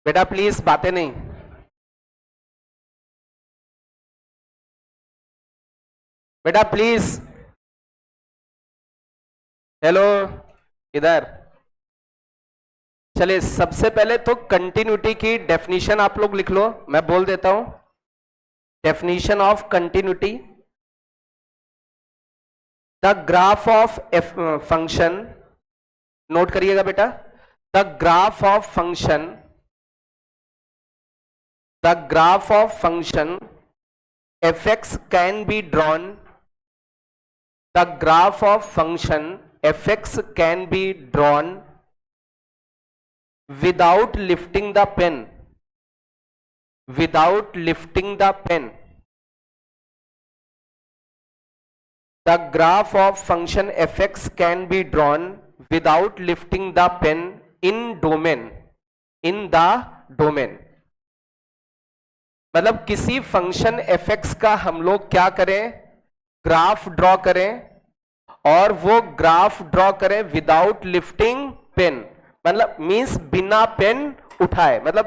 बेटा प्लीज बातें नहीं। बेटा प्लीज। हेलो, इधर। चलिए सबसे पहले तो कंटिन्यूटी की डेफिनेशन आप लोग लिख लो, मैं बोल देता हूं। Definition of continuity, the graph of function, note करिएगा बेटा, the graph of function, the graph of function fx can be drawn, the graph of function fx can be drawn without lifting the pen, without lifting the pen. The graph of function fx can be drawn without lifting the pen in domain, in the domain. मतलब किसी function fx का हम लोग क्या करें, graph draw करें, और वो ग्राफ ड्रॉ करें विदाउट लिफ्टिंग पेन, मतलब मींस बिना पेन उठाए, मतलब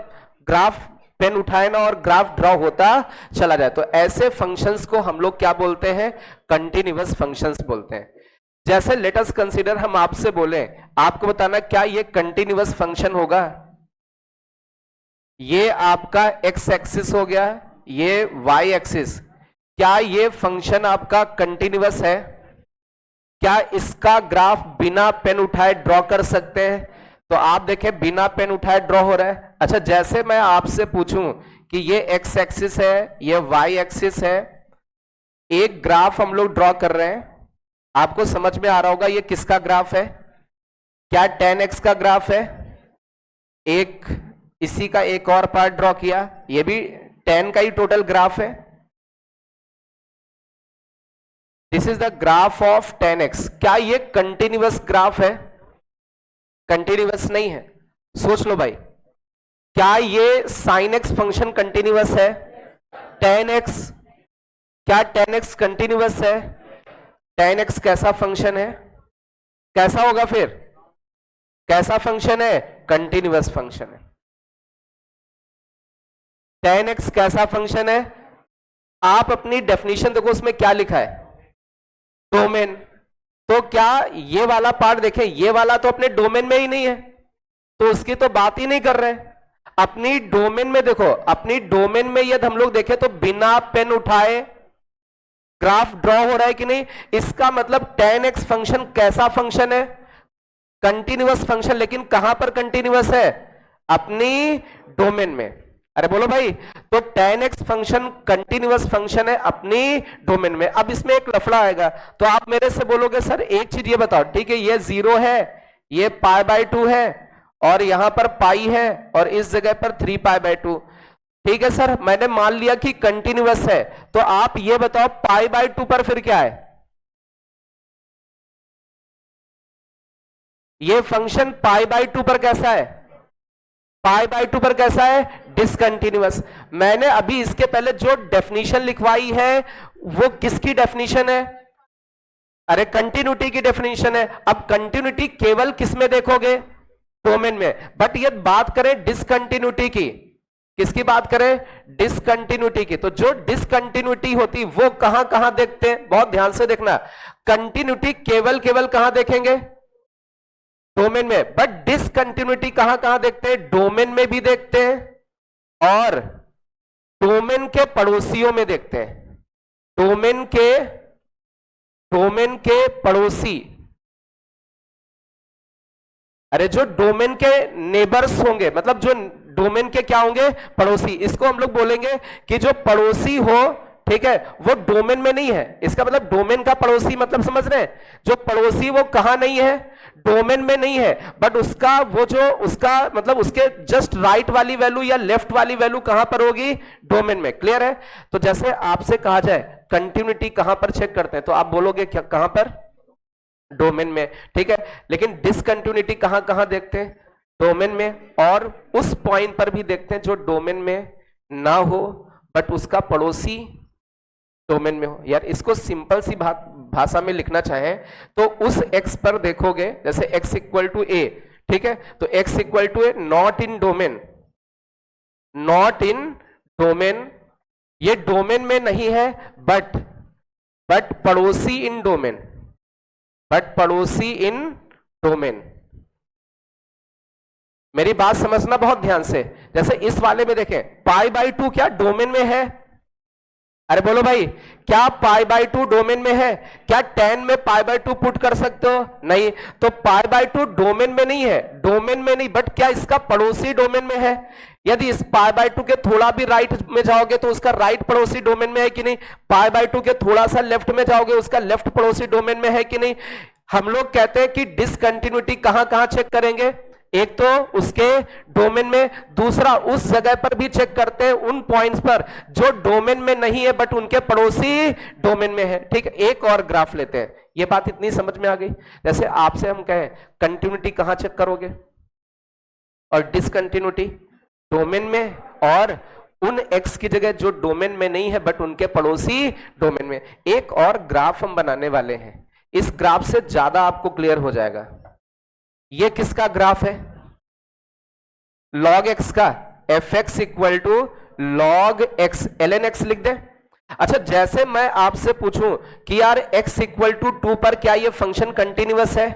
ग्राफ पेन उठाए ना और ग्राफ ड्रॉ होता चला जाए, तो ऐसे फंक्शंस को हम लोग क्या बोलते हैं, कंटिन्यूअस फंक्शंस बोलते हैं। जैसे लेट अस कंसीडर, हम आपसे बोले, आपको बताना क्या ये कंटिन्यूअस फंक्शन होगा। ये आपका एक्स एक्सिस हो गया, ये वाई एक्सिस, क्या ये फंक्शन आपका कंटिन्यूअस है? क्या इसका ग्राफ बिना पेन उठाए ड्रॉ कर सकते हैं? तो आप देखें बिना पेन उठाए ड्रॉ हो रहा है। अच्छा, जैसे मैं आपसे पूछूं कि ये एक्स एक्सिस है, ये वाई एक्सिस है, एक ग्राफ हम लोग ड्रॉ कर रहे हैं, आपको समझ में आ रहा होगा ये किसका ग्राफ है? क्या tan x का ग्राफ है? एक इसी का एक और पार्ट ड्रॉ किया, ये भी tan का ही टोटल ग्राफ है। This is the graph of tan x। क्या ये कंटिन्यूअस ग्राफ है? कंटिन्यूअस नहीं है। सोच लो भाई, क्या ये sin x फंक्शन कंटिन्यूअस है? tan x, क्या tan x कंटिन्यूअस है? tan x कैसा फंक्शन है? कैसा होगा फिर? कैसा फंक्शन है? कंटिन्यूअस फंक्शन है। tan x कैसा फंक्शन है? आप अपनी डेफिनेशन देखो, उसमें क्या लिखा है, डोमेन। तो क्या ये वाला पार्ट देखें, ये वाला तो अपने डोमेन में ही नहीं है, तो उसकी तो बात ही नहीं कर रहे हैं। अपनी डोमेन में देखो, अपनी डोमेन में यदि हम लोग देखें तो बिना पेन उठाए ग्राफ ड्रॉ हो रहा है कि नहीं, इसका मतलब tan x फंक्शन कैसा फंक्शन है? Continuous function. लेकिन कहां पर कंटिन्यूअस है? अपनी डोमेन में। अरे बोलो भाई, तो tan x function continuous function है अपनी डोमेन में। अब इसमें एक लफड़ा आएगा, तो आप मेरे से बोलोगे सर एक चीज ये बताओ, ठीक है ये 0 है, ये π/2 है, और यहां पर पाई है, और इस जगह पर 3π/2। ठीक है सर, मैंने मान लिया कि कंटिन्यूअस है, तो आप ये बताओ π/2 पर फिर क्या है? ये फंक्शन π/2 पर कैसा है? π/2 पर कैसा है? डिसकंटिन्यूअस। मैंने अभी इसके पहले जो डेफिनेशन लिखवाई है वो किसकी डेफिनेशन है? अरे कंटिन्यूटी की डेफिनेशन है। अब कंटिन्यूटी केवल किस में देखोगे? डोमेन में। बट ये बात करें डिसकंटिन्यूटी की, किसकी बात करें? डिसकंटिन्यूटी की। तो जो डिसकंटिन्यूटी होती वो कहां कहां देखते हैं? बहुत ध्यान से देखना, कंटिन्यूटी केवल केवल कहां देखेंगे? डोमेन में। बट डिसकंटिन्यूटी कहां कहां देखते हैं? डोमेन में भी देखते हैं और डोमेन के पड़ोसियों में देखते हैं। डोमेन के पड़ोसी, अरे जो डोमेन के नेबर्स होंगे, मतलब जो डोमेन के क्या होंगे? पड़ोसी। इसको हम लोग बोलेंगे कि जो पड़ोसी हो, ठीक है, वो डोमेन में नहीं है। इसका मतलब डोमेन का पड़ोसी, मतलब समझ रहे हैं, जो पड़ोसी वो कहां नहीं है? डोमेन में नहीं है, बट उसका वो जो उसका मतलब उसके जस्ट राइट वाली वैल्यू या लेफ्ट वाली वैल्यू कहां पर होगी? डोमेन में। क्लियर है? तो जैसे आपसे कहा जाए कंटिन्यूटी कहां पर चेक करते हैं, तो आप बोलोगे क्या, कहां पर? डोमेन में। ठीक है, लेकिन डिसकंटिन्यूटी कहां कहां देखते हैं? डोमेन में, और उस पॉइंट पर भी देखते हैं जो डोमेन में ना हो बट उसका पड़ोसी डोमेन में हो। यार इसको सिंपल सी भाषा में लिखना चाहें तो उस x पर देखोगे, जैसे x इक्वल टू a, ठीक है, तो x equal to a not in domain, not in domain, ये डोमेन में नहीं है, बट पड़ोसी इन डोमेन, बट पड़ोसी इन डोमेन। मेरी बात समझना बहुत ध्यान से। जैसे इस वाले में देखें, पाई बाई टू क्या डोमेन में है? अरे बोलो भाई, क्या पाई बाई टू डोमेन में है? क्या 10 में पाई बाई टू पुट कर सकते हो? नहीं। तो पाई बाई टू डोमेन में नहीं है, डोमेन में नहीं, बट क्या इसका पड़ोसी डोमेन में है? यदि इस पाई बाई टू के थोड़ा भी राइट में जाओगे तो उसका राइट पड़ोसी डोमेन में है कि नहीं? पाई बाई टू के थोड़ा सा लेफ्ट में जाओगे उसका लेफ्ट पड़ोसी डोमेन में है कि नहीं? हम लोग कहते हैं कि डिसकंटिन्यूटी कहां कहां चेक करेंगे? एक तो उसके डोमेन में, दूसरा उस जगह पर भी चेक करते हैं उन पॉइंट्स पर जो डोमेन में नहीं है बट उनके पड़ोसी डोमेन में है। ठीक है, एक और ग्राफ लेते हैं। ये बात इतनी समझ में आ गई? जैसे आपसे हम कहें कंटिन्यूटी कहां चेक करोगे और डिसकंटिन्यूटी डोमेन में, और उन एक्स की जगह जो डोमेन में नहीं है बट उनके पड़ोसी डोमेन में। एक और ग्राफ हम बनाने वाले हैं, इस ग्राफ से ज्यादा आपको क्लियर हो जाएगा। ये किसका ग्राफ है? लॉग एक्स का। F x equal to log x, l n x लिख दे। अच्छा, जैसे मैं आपसे पूछूं कि यार x इक्वल टू 2 पर क्या ये फंक्शन कंटिन्यूअस है?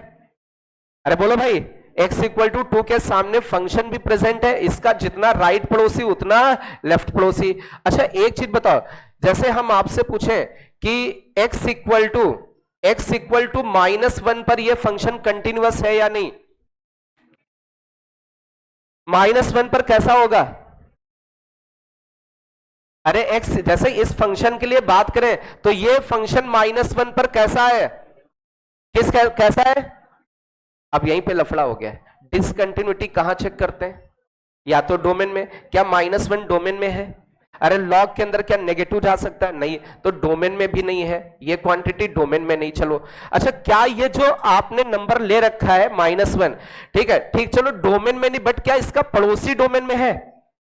अरे बोलो भाई, x इक्वल टू 2 के सामने फंक्शन भी प्रेजेंट है, इसका जितना राइट पड़ोसी उतना लेफ्ट पड़ोसी। अच्छा एक चीज बताओ, जैसे हम आपसे पूछें कि x इक्वल टू -1 पर यह फंक्शन कंटिन्यूअस है या नहीं? -1 पर कैसा होगा? अरे x, जैसे इस फंक्शन के लिए बात करें तो ये फंक्शन -1 पर कैसा है? कैसा है? अब यहीं पे लफड़ा हो गया है। डिसकंटिन्यूटी कहां चेक करते हैं? या तो डोमेन में। क्या -1 डोमेन में है? अरे लॉग के अंदर क्या नेगेटिव जा सकता है? नहीं, तो डोमेन में भी नहीं है, ये क्वांटिटी डोमेन में नहीं। चलो अच्छा, क्या ये जो आपने नंबर ले रखा है -1, ठीक है, ठीक, चलो डोमेन में नहीं, बट क्या इसका पड़ोसी डोमेन में है?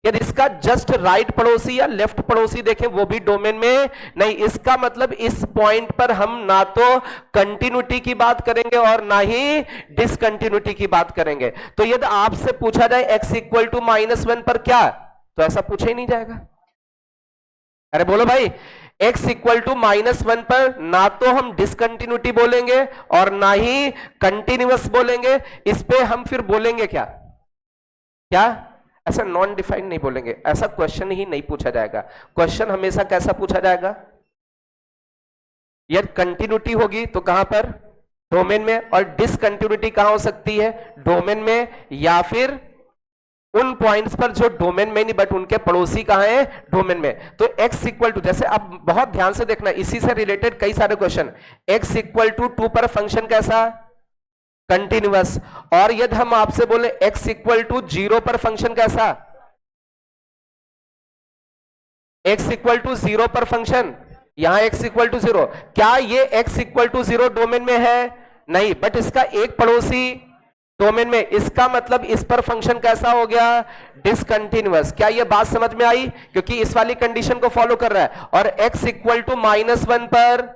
यदि इसका जस्ट राइट पड़ोसी या लेफ्ट पड़ोसी देखें वो भी डोमेन में नहीं। इसका मतलब इस पॉइंट पर हम ना तो कंटिन्यूटी की बात करेंगे और ना ही डिसकंटिन्यूटी की बात करेंगे। तो यदि आपसे पूछा जाए x इक्वल टू -1 पर क्या, तो ऐसा पूछा ही नहीं जाएगा। अरे बोलो भाई, x इक्वल टू -1 पर ना तो हम डिसकंटिन्यूटी बोलेंगे और ना ही कंटिन्यूअस बोलेंगे। इस पे हम फिर बोलेंगे क्या? क्या? ऐसा नॉन डिफाइंड नहीं बोलेंगे, ऐसा क्वेश्चन ही नहीं पूछा जाएगा। क्वेश्चन हमेशा कैसा पूछा जाएगा? यदि कंटिन्यूटी होगी तो कहां पर? डोमेन में। और डिसकंटिन्यूटी कहां हो सकती है? डोमेन में, या फिर उन पॉइंट्स पर जो डोमेन में नहीं बट उनके पड़ोसी कहां है? डोमेन में। तो x इक्वल टू, जैसे अब बहुत ध्यान से देखना, इसी से रिलेटेड कई सारे क्वेश्चन। x इक्वल टू 2 पर फंक्शन कैसा? कंटिन्यूअस। और यदि हम आपसे बोले x इक्वल टू 0 पर फंक्शन कैसा? x इक्वल टू 0 पर फंक्शन, यहां x इक्वल टू 0, क्या ये x इक्वल टू 0 डोमेन में है? नहीं, बट इसका एक पड़ोसी डोमेन में, इसका मतलब इस पर फंक्शन कैसा हो गया? डिसकंटिन्यूअस। क्या ये बात समझ में आई? क्योंकि इस वाली कंडीशन को फॉलो कर रहा है। और x इक्वल टू -1 पर,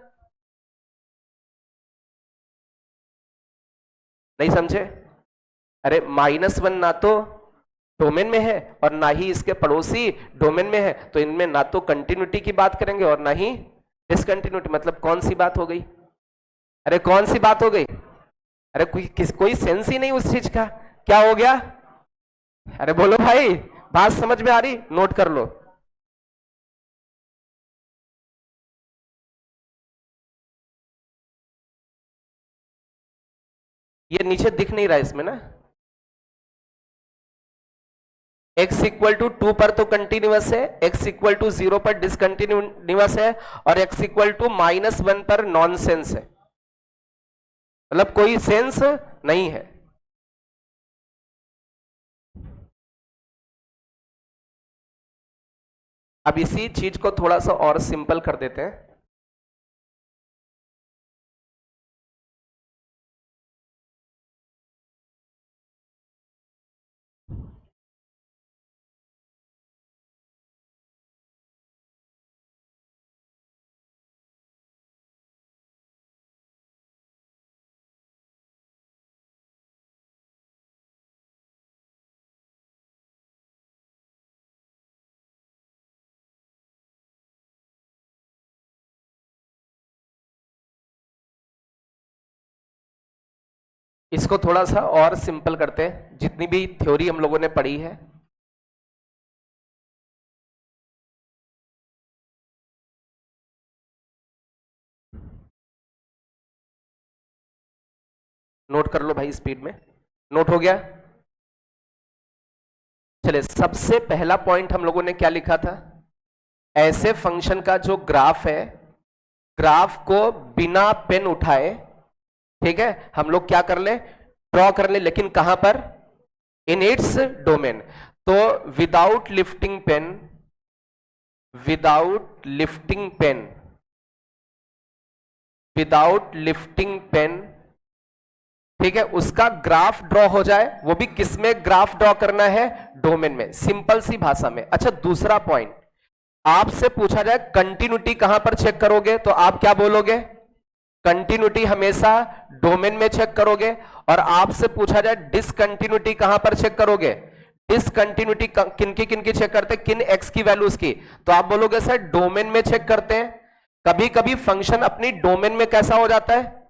नहीं समझे? अरे -1 ना तो डोमेन में है और ना ही इसके पड़ोसी डोमेन में है, तो इनमें ना तो कंटिन्यूटी की बात करेंगे और ना ही डिसकंटिन्यूटी। मतलब कौन सी बात हो गई? अरे कौन सी बात हो गई? अरे कोई सेंस ही नहीं उस चीज का। क्या हो गया? अरे बोलो भाई, बात समझ में आ रही? नोट कर लो। ये नीचे दिख नहीं रहा इसमें ना। x इक्वल टू 2 पर तो कंटिन्यूअस है, x इक्वल टू 0 पर डिसकंटिन्यूअस है, और x इक्वल टू -1 पर नॉनसेंस है, मतलब कोई सेंस नहीं है। अब इसी चीज को थोड़ा सा और सिंपल कर देते हैं। इसको थोड़ा सा और सिंपल करते हैं, जितनी भी थ्योरी हम लोगों ने पढ़ी है। नोट कर लो भाई, स्पीड में नोट हो गया। चलिए, सबसे पहला पॉइंट हम लोगों ने क्या लिखा था, ऐसे फंक्शन का जो ग्राफ है, ग्राफ को बिना पेन उठाए, ठीक है, हम लोग क्या कर ले, ड्रॉ कर ले, लेकिन कहां पर, इन इट्स डोमेन। तो without lifting pen, without lifting pen, without lifting pen, ठीक है, उसका ग्राफ ड्रॉ हो जाए, वो भी किसमें ग्राफ ड्रॉ करना है, डोमेन में, सिंपल सी भाषा में। अच्छा, दूसरा पॉइंट, आपसे पूछा जाए कंटिन्यूटी कहां पर चेक करोगे, तो आप क्या बोलोगे, कंटिन्यूटी हमेशा डोमेन में चेक करोगे। और आपसे पूछा जाए डिसकंटिन्यूटी कहां पर चेक करोगे, डिसकंटिन्यूटी किनकी किनकी चेक करते हैं, किन एक्स की वैल्यूज की, तो आप बोलोगे सर डोमेन में चेक करते हैं। कभी कभी फंक्शन अपनी डोमेन में कैसा हो जाता है,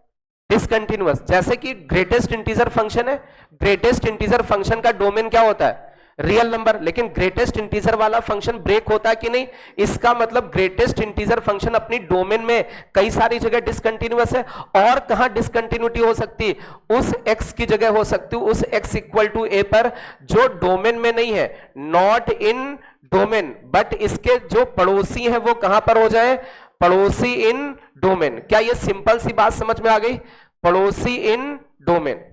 डिसकंटिन्यूअस, जैसे कि ग्रेटेस्ट इंटीजर फंक्शन है, ग्रेटेस्ट इंटीजर फंक्शन का डोमेन क्या होता है, रियल नंबर, लेकिन ग्रेटेस्ट इंटीजर वाला फंक्शन ब्रेक होता है कि नहीं, इसका मतलब ग्रेटेस्ट इंटीजर फंक्शन अपनी डोमेन में कई सारी जगह डिसकंटिन्यूअस है। और कहां डिसकंटिन्यूटी हो सकती है, उस x की जगह हो सकती है, उस x इक्वल टू a पर, जो डोमेन में नहीं है, नॉट इन डोमेन, बट इसके जो पड़ोसी हैं वो कहां पर हो जाए, पड़ोसी इन डोमेन। क्या ये सिंपल सी बात समझ में आ गई, पड़ोसी इन डोमेन,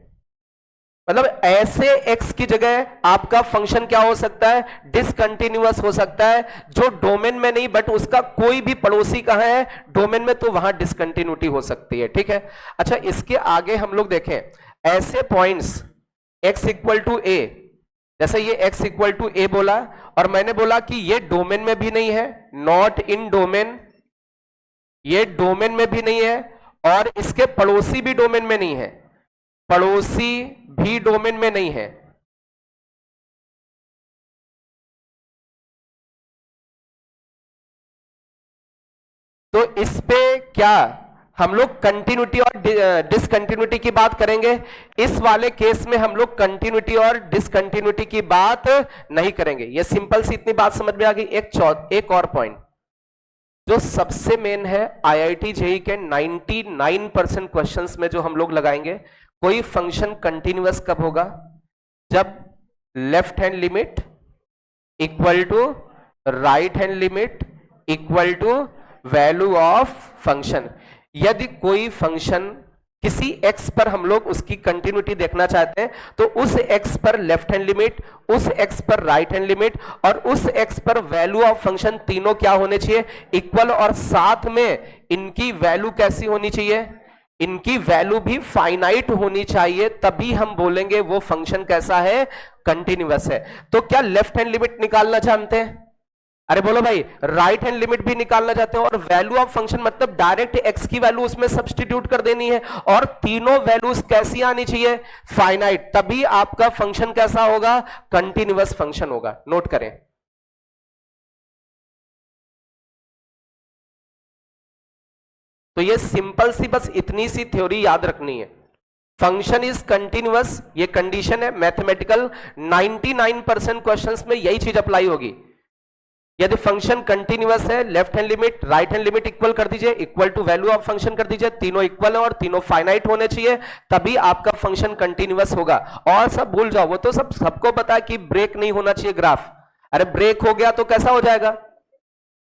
मतलब ऐसे x की जगह आपका फंक्शन क्या हो सकता है, डिसकंटिन्यूअस हो सकता है, जो डोमेन में नहीं बट उसका कोई भी पड़ोसी कहां है, डोमेन में, तो वहां डिसकंटिन्यूटी हो सकती है, ठीक है। अच्छा, इसके आगे हम लोग देखें, ऐसे points x equal to a, जैसे ये x इक्वल टू a बोला, और मैंने बोला कि ये डोमेन में भी नहीं है, नॉट इन डोमेन, ये डोमेन में भी नहीं है, और इसके पड़ोसी भी डोमेन में नहीं है, पड़ोसी भी डोमेन में नहीं है। तो इस पे क्या हम लोग कंटिन्यूटी और डिसकंटिन्यूटी की बात करेंगे, इस वाले केस में हम लोग कंटिन्यूटी और डिसकंटिन्यूटी की बात नहीं करेंगे। ये सिंपल सी इतनी बात समझ में आ गई। एक और पॉइंट जो सबसे मेन है, आईआईटी जेईई के 99% क्वेश्चंस में जो हम लोग लगाएंगे, कोई फंक्शन कंटिन्यूअस कब होगा, जब left hand limit equal to right hand limit equal to value of function. यदि कोई फंक्शन किसी x पर हम लोग उसकी कंटिन्यूटी देखना चाहते हैं, तो उस x पर लेफ्ट हैंड लिमिट, उस x पर राइट हैंड लिमिट और उस x पर वैल्यू ऑफ फंक्शन, तीनों क्या होने चाहिए, इक्वल, और साथ में इनकी वैल्यू कैसी होनी चाहिए, इनकी वैल्यू भी फाइनाइट होनी चाहिए, तभी हम बोलेंगे वो फंक्शन कैसा है, कंटिन्यूअस है। तो क्या लेफ्ट हैंड लिमिट निकालना जानते हैं, अरे बोलो भाई, राइट हैंड लिमिट भी निकालना चाहते हैं, और वैल्यू ऑफ फंक्शन मतलब डायरेक्ट x की वैल्यू उसमें सब्स्टिट्यूट कर देनी है, और तीनों वैल्यूज कैसी आनी चाहिए, फाइनाइट, तभी आपका फंक्शन कैसा होगा, कंटिन्यूअस फंक्शन होगा। नोट करें, तो ये सिंपल सी बस इतनी सी थ्योरी याद रखनी है, फंक्शन इज कंटिन्यूअस, ये कंडीशन है मैथमेटिकल, 99% क्वेश्चंस में यही चीज अप्लाई होगी। यदि फंक्शन कंटिन्यूअस है, left hand limit right hand limit equal कर दीजिए, equal to value of function कर दीजिए, तीनों इक्वल है और तीनों फाइनाइट होने चाहिए, तभी आपका फंक्शन कंटिन्यूअस होगा। और सब भूल जाओ, वो तो सबको पता है कि ब्रेक नहीं होना चाहिए ग्राफ, अरे ब्रेक हो गया तो कैसा हो जाएगा,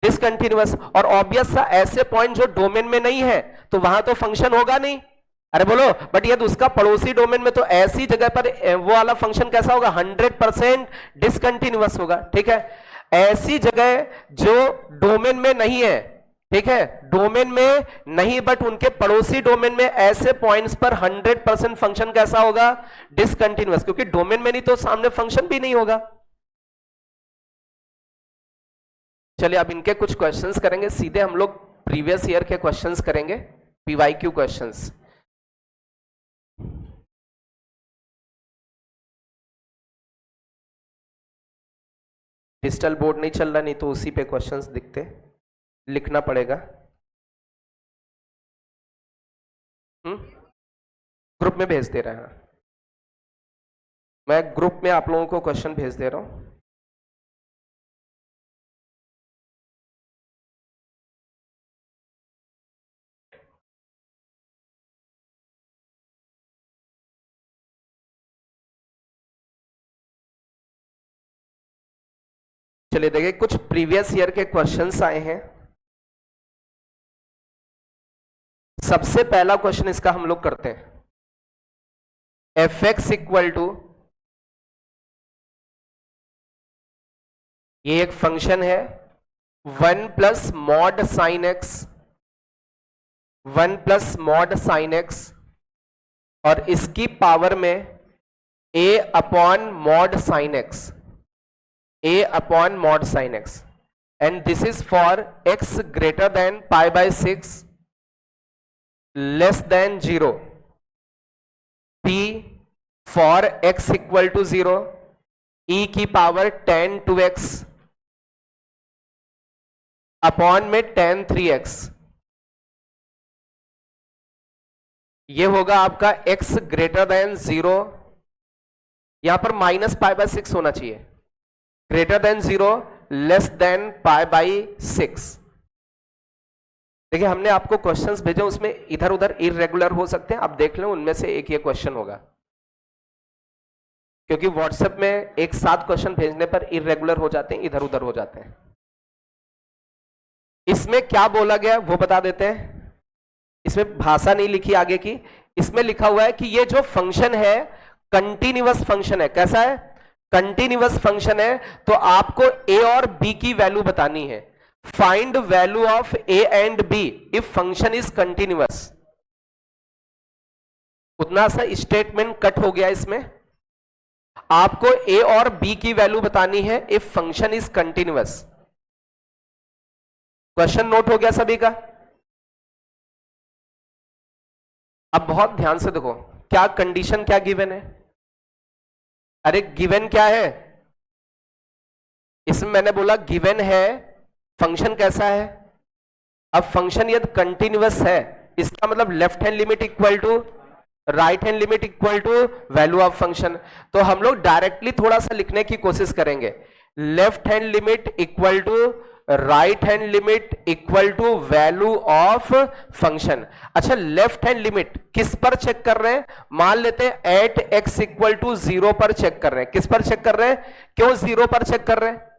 डिसकंटिन्यूअस। और ऑब्वियस सा ऐसे पॉइंट जो डोमेन में नहीं है, तो वहां तो फंक्शन होगा नहीं, अरे बोलो, बट यदि उसका पड़ोसी डोमेन में, तो ऐसी जगह पर वो वाला फंक्शन कैसा होगा, 100% डिसकंटिन्यूअस होगा, ठीक है। ऐसी जगह जो डोमेन में नहीं है, ठीक है, डोमेन में नहीं बट उनके पड़ोसी डोमेन में, ऐसे पॉइंट्स पर 100% फंक्शन कैसा होगा, डिसकंटिन्यूअस, क्योंकि डोमेन में नहीं तो सामने फंक्शन भी नहीं होगा। चलिए अब इनके कुछ क्वेश्चंस करेंगे, सीधे हम लोग प्रीवियस ईयर के क्वेश्चंस करेंगे, पीवाईक्यू क्वेश्चंस। डिजिटल बोर्ड नहीं चल रहा, नहीं तो उसी पे क्वेश्चंस दिखते, लिखना पड़ेगा। ग्रुप में भेज दे रहे हैं। मैं ग्रुप में आप लोगों को क्वेश्चन भेज दे रहा हूं। चलिए देखिए, कुछ प्रीवियस ईयर के क्वेश्चंस आए हैं। सबसे पहला क्वेश्चन इसका हम लोग करते हैं। एफ एक्स इक्वल टू, ये एक फंक्शन है 1 plus mod sine x, 1 plus mod sine x, और इसकी पावर में a upon mod sine x, a upon mod sine x, and this is for x greater than pi by 6 less than 0, p for x equal to 0, e की power 10 2x upon में 10 3x। ये होगा आपका x greater than 0, यहां पर minus pi by 6 होना चाहिए, greater than 0 less then pi by 6। देखिए हमने आपको क्वेश्चंस भेजे, उसमें इधर उधर इरेगुलर हो सकते हैं, आप देख लें उनमें से एक ये क्वेश्चन होगा, क्योंकि व्हाट्सएप में एक साथ क्वेश्चन भेजने पर इरेगुलर हो जाते हैं, इधर उधर हो जाते हैं। इसमें क्या बोला गया वो बता देते हैं। इसमें भाषा नहीं लिखी आगे की, इसमें लिखा हुआ है कि ये जो फंक्शन है कंटिन्यूअस फंक्शन है। कैसा है? कंटिन्यूअस फंक्शन है। तो आपको ए और बी की वैल्यू बतानी है। Find value of a and b if function is continuous. उतना सा स्टेटमेंट कट हो गया इसमें। आपको ए और बी की वैल्यू बतानी है if function is continuous. Question note हो गया सभी का? अब बहुत ध्यान से देखो, क्या कंडीशन क्या गिवन है। अरे गिवन क्या है, इसमें मैंने बोला गिवन है फंक्शन कैसा है। अब फंक्शन यदि कंटिन्यूअस है, इसका मतलब left hand limit equal to right hand limit equal to value of function. तो हम लोग डायरेक्टली थोड़ा सा लिखने की कोशिश करेंगे। Left hand limit equal to right hand limit equal to value of function. अच्छा, लेफ्ट हैंड लिमिट किस पर चेक कर रहे हैं? मान लेते हैं एट एक्स इक्वल टू 0 पर चेक कर रहे हैं। किस पर चेक कर रहे हैं? क्यों 0 पर चेक कर रहे हैं?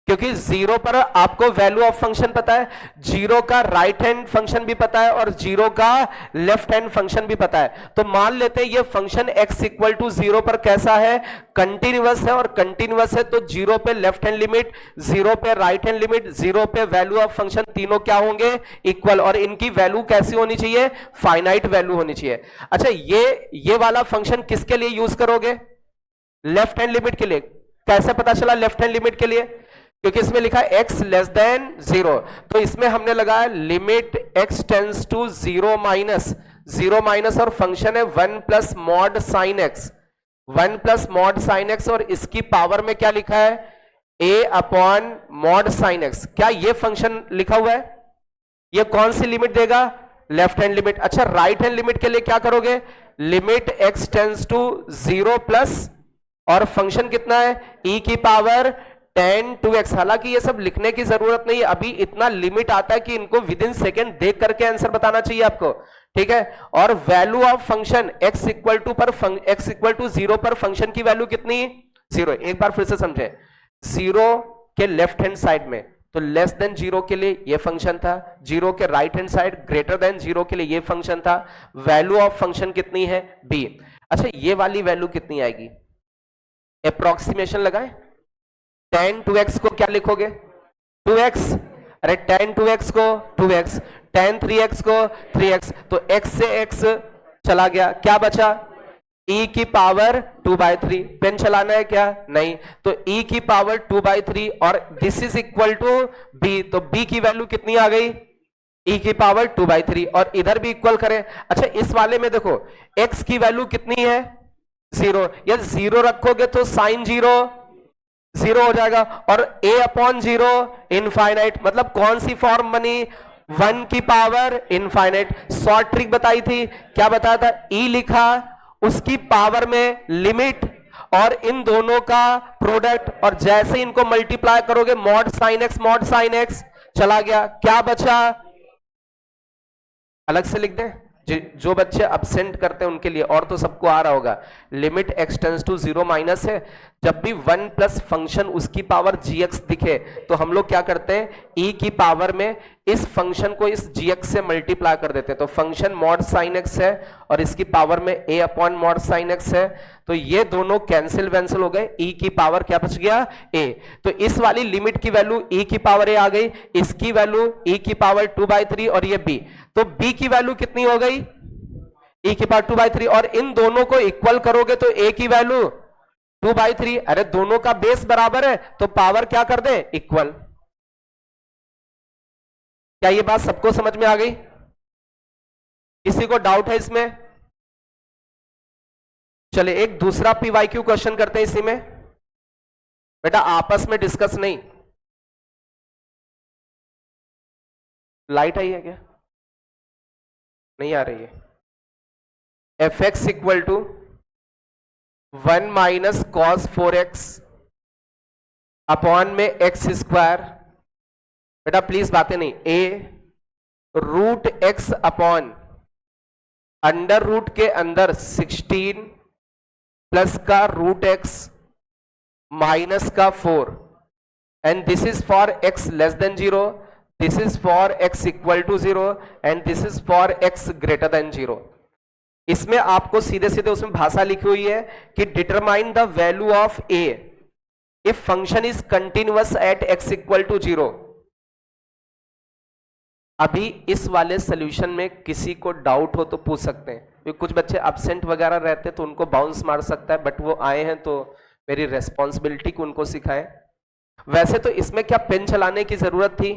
क्योंकि 0 पर आपको वैल्यू ऑफ फंक्शन पता है, 0 का राइट हैंड फंक्शन भी पता है और 0 का लेफ्ट हैंड फंक्शन भी पता है। तो मान लेते हैं ये फंक्शन x इक्वल टू 0 पर कैसा है? कंटिन्यूअस है। और कंटिन्यूअस है तो 0 पे लेफ्ट हैंड लिमिट, 0 पे राइट हैंड लिमिट, 0 पे वैल्यू ऑफ फंक्शन, तीनों क्या होंगे? इक्वल। और इनकी वैल्यू कैसी होनी चाहिए? फाइनाइट वैल्यू होनी चाहिए। अच्छा, ये वाला फंक्शन किसके लिए यूज करोगे? लेफ्ट हैंड लिमिट के लिए। कैसे पता चला लेफ्ट हैंड लिमिट के लिए? क्योंकि इसमें लिखा है x लेस देन 0, तो इसमें हमने लगाया limit x tends to 0 minus और फंक्शन है 1 plus mod sine x, 1 plus mod sine x, और इसकी पावर में क्या लिखा है? a upon mod sine x। क्या ये फंक्शन लिखा हुआ है? ये कौन सी लिमिट देगा? Left hand limit. अच्छा, राइट हैंड लिमिट के लिए क्या करोगे? Limit x tends to 0 plus, और फंक्शन कितना है? e की पावर 10 2x। हालांकि ये सब लिखने की जरूरत नहीं है, अभी इतना लिमिट आता है कि इनको विद इन सेकेंड देख करके आंसर बताना चाहिए आपको, ठीक है। और value of function x equal to 0 पर फंक्शन की वैल्यू कितनी? 0। एक बार फिर से समझे, 0 के लेफ्ट हैंड साइड में तो लेस देन 0 के लिए ये फंक्शन था, 0 के right hand side greater than 0 के लिए ये फंक्शन था। वैल्यू ऑफ फंक्शन कितनी है? b। अच्छा, ये वाली वैल्यू कितनी आएगी? अप्रोक्सीमेशन लगाएं। 10 2x को क्या लिखोगे? 2x। अरे 10 2x को 2x, 10 3x को 3x, तो x से x चला गया, क्या बचा? e की पावर 2/3। पेन चलाना है क्या? नहीं। तो e की पावर 2/3 और this is equal to b, तो b की वैल्यू कितनी आ गई? e की पावर 2/3, और इधर भी इक्वल करें। अच्छा, इस वाले में देखो x की वैल्यू कितनी है? 0। यदि 0 रखोगे तो साइन 0 हो जाएगा, और a अपॉन 0 इनफाइनाइट। मतलब कौन सी फॉर्म बनी? 1 की पावर इनफाइनाइट। शॉर्ट ट्रिक बताई थी, क्या बताया था? e लिखा, उसकी पावर में लिमिट और इन दोनों का प्रोडक्ट, और जैसे इनको मल्टीप्लाई करोगे मॉड साइन एक्स चला गया, क्या बचा? अलग से लिख दें, जो बच्चे अब्सेंट करते हैं उनके लिए, और तो सबको आ रहा होगा। Limit x tends to 0 minus है, जब भी 1 प्लस फंक्शन उसकी पावर gx दिखे तो हम लोग क्या करते हैं, e की पावर में इस फंक्शन को इस gx से मल्टीप्लाई कर देते हैं। तो फंक्शन मॉड साइन x है और इसकी पावर में a upon mod sine x है, तो ये दोनों कैंसिल वैंसिल हो गए, e की पावर क्या बच गया? a। तो इस वाली लिमिट की वैल्यू e की पावर a आ गई, इसकी वैल्यू e की पावर 2/3 और ये b, तो b की वैल्यू कितनी हो गई? e की पावर 2/3, और इन दोनों को इक्वल करोगे तो a की वैल्यू 2/3। अरे दोनों का बेस बराबर है तो पावर क्या कर दे? इक्वल। क्या ये बात सबको समझ में आ गई? किसी को डाउट है इसमें? चले एक दूसरा पीवाईक्यू क्वेश्चन करते हैं इसी में, बेटा आपस में डिस्कस नहीं। लाइट आई है क्या? नहीं आ रही है। F x equal to 1 minus cos 4x upon में एक्स स्क्वायर, बेटा प्लीज बातें नहीं, a root x upon under root के अंदर 16 प्लस का रूट एक्स माइनस का 4, and this is for x less than 0, this is for x equal to 0 and this is for x greater than 0। इसमें आपको सीधे सीधे उसमें भाषा लिखी हुई है कि determine the value of a if function is continuous at x equal to 0। अभी इस वाले सॉल्यूशन में किसी को डाउट हो तो पूछ सकते हैं, क्योंकि कुछ बच्चे अब्सेंट वगैरह रहते हैं तो उनको बाउंस मार सकता है, बट वो आए हैं तो मेरी रेस्पॉन्सिबिलिटी को उनको सिखाएं। वैसे तो इसमें क्या पेन चलाने की जरूरत थी?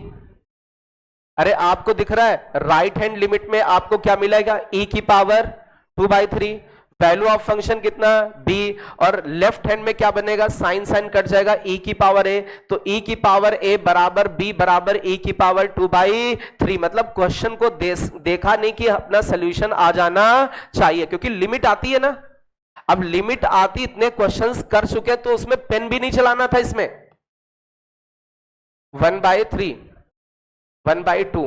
अरे आपको दिख रहा है राइट हैंड लिमिट में आपको क्या मिलेगा? e की पावर 2/3, वैल्यू ऑफ फंक्शन कितना? b, और लेफ्ट हैंड में क्या बनेगा? साइन साइन कट जाएगा, e की पावर a, तो e की पावर a बराबर b बराबर e की पावर 2/3। मतलब क्वेश्चन को देखा नहीं कि अपना सोल्यूशन आ जाना चाहिए, क्योंकि लिमिट आती है ना। अब लिमिट आती, इतने क्वेश्चंस कर चुके तो उसमें पेन भी नहीं चलाना था। इसमें 1/3 1/2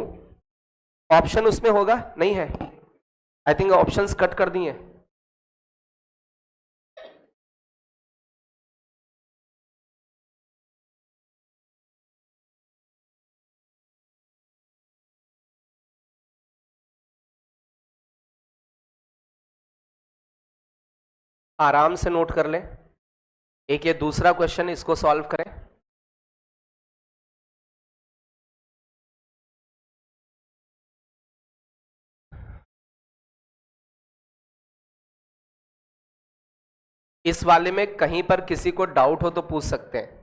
ऑप्शन उसमें होगा, नहीं है? आई थिंक ऑप्शंस कट कर दिए। आराम से नोट कर लें। एक ये दूसरा क्वेश्चन, इसको सॉल्व करें। इस वाले में कहीं पर किसी को डाउट हो तो पूछ सकते हैं।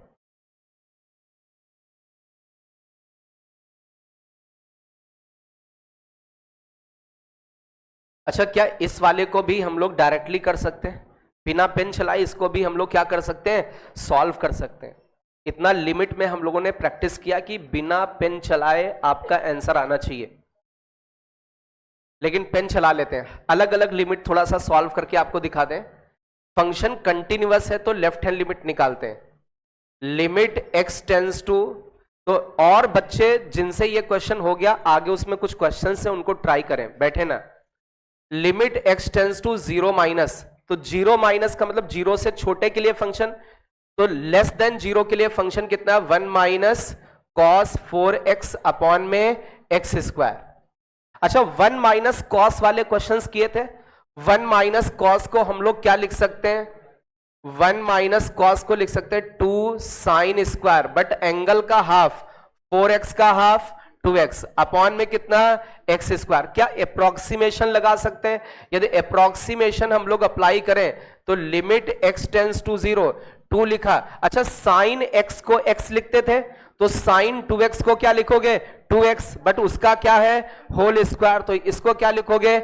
अच्छा, क्या इस वाले को भी हम लोग डायरेक्टली कर सकते हैं बिना पेन चलाए? इसको भी हम लोग क्या कर सकते हैं? सॉल्व कर सकते हैं। इतना लिमिट में हम लोगों ने प्रैक्टिस किया कि बिना पेन चलाए आपका आंसर आना चाहिए, लेकिन पेन चला लेते हैं। अलग अलग लिमिट थोड़ा सा सॉल्व करके आपको दिखा दें। फंक्शन कंटिन्यूअस है तो लेफ्ट हैंड लिमिट निकालते हैं, लिमिट x टेंस टू, तो और बच्चे जिनसे ये क्वेश्चन हो गया आगे उसमें कुछ क्वेश्चन है उनको ट्राई करें, बैठे ना। Limit x tends to 0 minus, तो 0 माइनस का मतलब 0 से छोटे के लिए फंक्शन, तो लेस देन 0 के लिए फंक्शन कितना? 1 माइनस कॉस 4x अपॉन में एक्स स्क्वायर। अच्छा, 1 माइनस कॉस वाले क्वेश्चंस किए थे। 1 माइनस कॉस को हम लोग क्या लिख सकते हैं? 1 माइनस कॉस को लिख सकते हैं 2 साइन स्क्वायर, बट एंगल का हाफ 4x का हाफ 2x अपॉन में कितना? X square. क्या अप्रोक्सीमेशन लगा सकते हैं? यदि अप्रोक्सीमेशन हम लोग अप्लाई करें तो लिमिट x टेंस टू 0, 2 लिखा। अच्छा, साइन x को x लिखते थे तो साइन 2x को क्या लिखोगे? 2x, बट उसका क्या है? होल स्क्वायर, तो इसको क्या लिखोगे?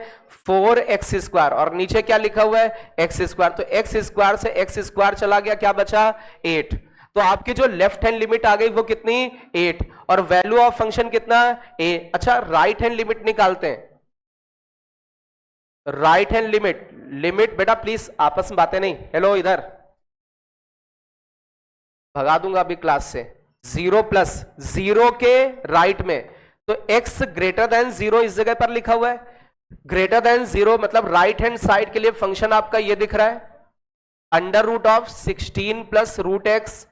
4x स्क्वायर, और नीचे क्या लिखा हुआ है? x square. तो x स्क्वायर से x स्क्वायर चला गया, क्या बचा? 8। तो आपकी जो लेफ्ट हैंड लिमिट आ गई वो कितनी? 8, और वैल्यू ऑफ फंक्शन कितना? a। अच्छा, राइट हैंड लिमिट निकालते हैं। राइट हैंड लिमिट, लिमिट बेटा प्लीज आपस में बातें नहीं, हेलो इधर भगा दूंगा अभी क्लास से। 0 प्लस 0 के राइट में, तो x ग्रेटर देन 0 इस जगह पर लिखा हुआ है। ग्रेटर देन 0 मतलब राइट हैंड साइड के लिए फंक्शन आपका ये दिख रहा है, under root of 16 plus root x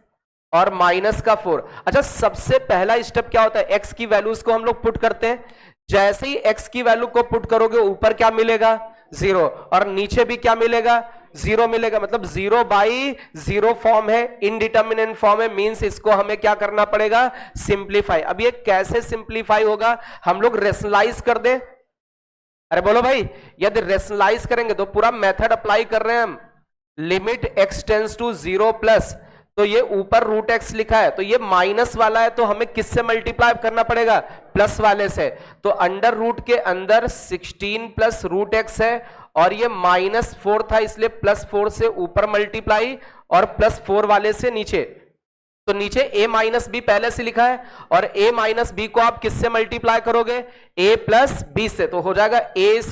और माइनस का 4। अच्छा, सबसे पहला स्टेप क्या होता है, x की वैल्यूज को हम लोग पुट करते हैं। जैसे ही x की वैल्यू को पुट करोगे ऊपर क्या मिलेगा, 0, और नीचे भी क्या मिलेगा, 0 मिलेगा। मतलब 0 बाई 0 फॉर्म है, इनडिटर्मिनेंट फॉर्म है, मींस इसको हमें क्या करना पड़ेगा, सिंप्लीफाई। अब ये कैसे सिंप्लीफाई होगा, हम लोग रेशनलाइज कर दें। अरे बोलो भाई, यदि रेशनलाइज करेंगे तो पूरा मेथड अप्लाई कर रहे हैं हम। Limit x tends to 0 plus, तो ये ऊपर रूट एक्स लिखा है, तो ये माइनस वाला है, तो हमें किससे मल्टीप्लाई करना पड़ेगा, प्लस वाले से। तो अंडर रूट के अंदर 16 प्लस रूट एक्स है, और ये -4 था, इसलिए +4 से ऊपर मल्टीप्लाई और +4 वाले से नीचे। तो नीचे a माइनस बी पहले से लिखा है, और a माइनस बी को आप किससे मल्टीप्लाई करोगे, a प्लस बी से, तो हो जाएगा a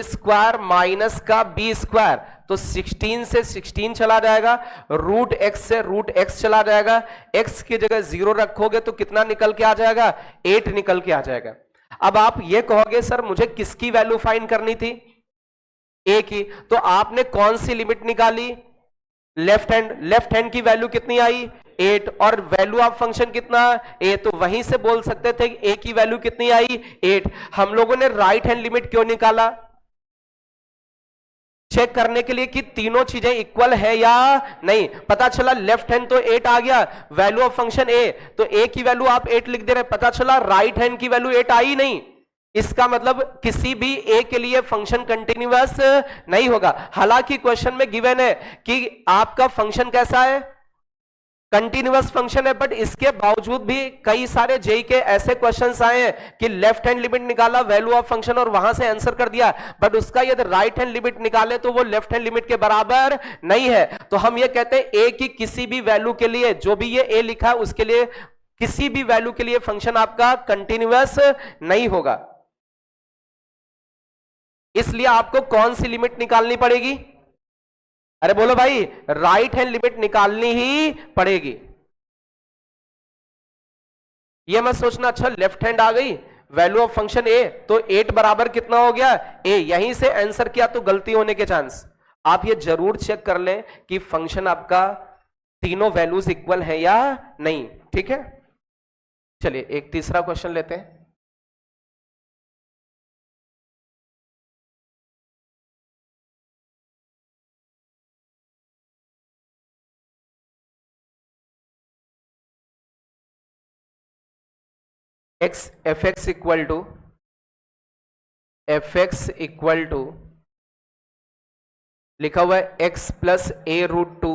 स्क्वायर माइनस का b स्क्वायर। तो 16 से 16 चला जाएगा, रूट एक्स से रूट एक्स चला जाएगा, x की जगह 0 रखोगे तो कितना निकल के आ जाएगा, 8 निकल के आ जाएगा। अब आप ये कहोगे सर मुझे किसकी वैल्यू फाइंड करनी थी, a की, तो आपने कौन सी लिमिट निकाली, लेफ्ट हैंड की वैल्यू कितनी आई, 8, और वैल्यू ऑफ फंक्शन कितना, a, तो वहीं से बोल सकते थे कि a की वैल्यू कितनी आई, 8। हम लोगों ने राइट हैंड लिमिट क्यों निकाला, चेक करने के लिए कि तीनों चीजें इक्वल है या नहीं। पता चला लेफ्ट हैंड तो 8 आ गया, वैल्यू ऑफ फंक्शन a, तो a की वैल्यू आप 8 लिख दे रहे, पता चला राइट हैंड की वैल्यू 8 आई नहीं। इसका मतलब किसी भी a के लिए फंक्शन कंटिन्यूअस नहीं होगा। हालांकि क्वेश्चन में गिवन है कि आपका फंक्शन कैसा है, कंटिन्यूअस फंक्शन है, बट इसके बावजूद भी कई सारे जेई के ऐसे क्वेश्चंस आए हैं कि लेफ्ट हैंड लिमिट निकाला वैल्यू ऑफ फंक्शन और वहां से आंसर कर दिया, बट उसका यदि राइट हैंड लिमिट निकाले तो वो लेफ्ट हैंड लिमिट के बराबर नहीं है। तो हम ये कहते हैं ए की किसी भी वैल्यू के लिए, जो भी ये ए लिखा है उसके लिए, किसी भी वैल्यू के लिए फंक्शन आपका कंटिन्यूअस नहीं होगा। इसलिए आपको कौन सी लिमिट निकालनी पड़ेगी, अरे बोलो भाई, राइट हैंड लिमिट निकालनी ही पड़ेगी। ये मत सोचना अच्छा लेफ्ट हैंड आ गई, वैल्यू ऑफ फंक्शन ए, तो 8 बराबर कितना हो गया, ए, यहीं से आंसर किया तो गलती होने के चांस। आप ये जरूर चेक कर लें कि फंक्शन आपका तीनों वैल्यूज इक्वल है या नहीं, ठीक है। चलिए एक तीसरा क्वेश्चन लेते हैं। एफ एक्स इक्वल टू लिखा हुआ है x प्लस a√2,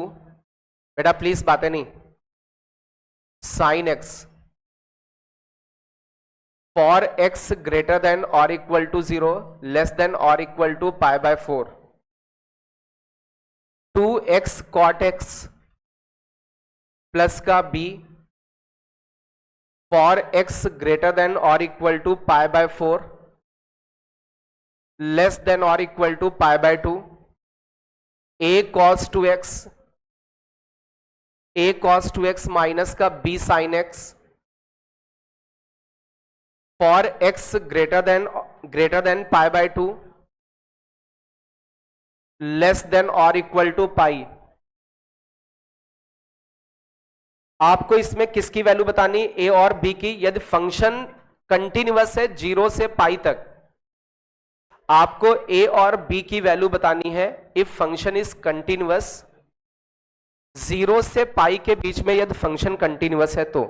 बेटा प्लीज बातें नहीं, sine x for x greater than और इक्वल टू 0 लेस देन और equal to π/4, 2x cot x plus का b for x greater than और इक्वल टू π/4 लेस देन और equal to π/2, a cos 2x minus का b sin x for x greater than π/2 less than और equal to pi. आपको इसमें किसकी value बतानी, ए और बी की। यदि फंक्शन कंटिन्यूअस है 0 से पाई तक, आपको ए और बी की वैल्यू बतानी है। इफ फंक्शन इज कंटिन्यूअस 0 से पाई के बीच में, यदि फंक्शन कंटिन्यूअस है तो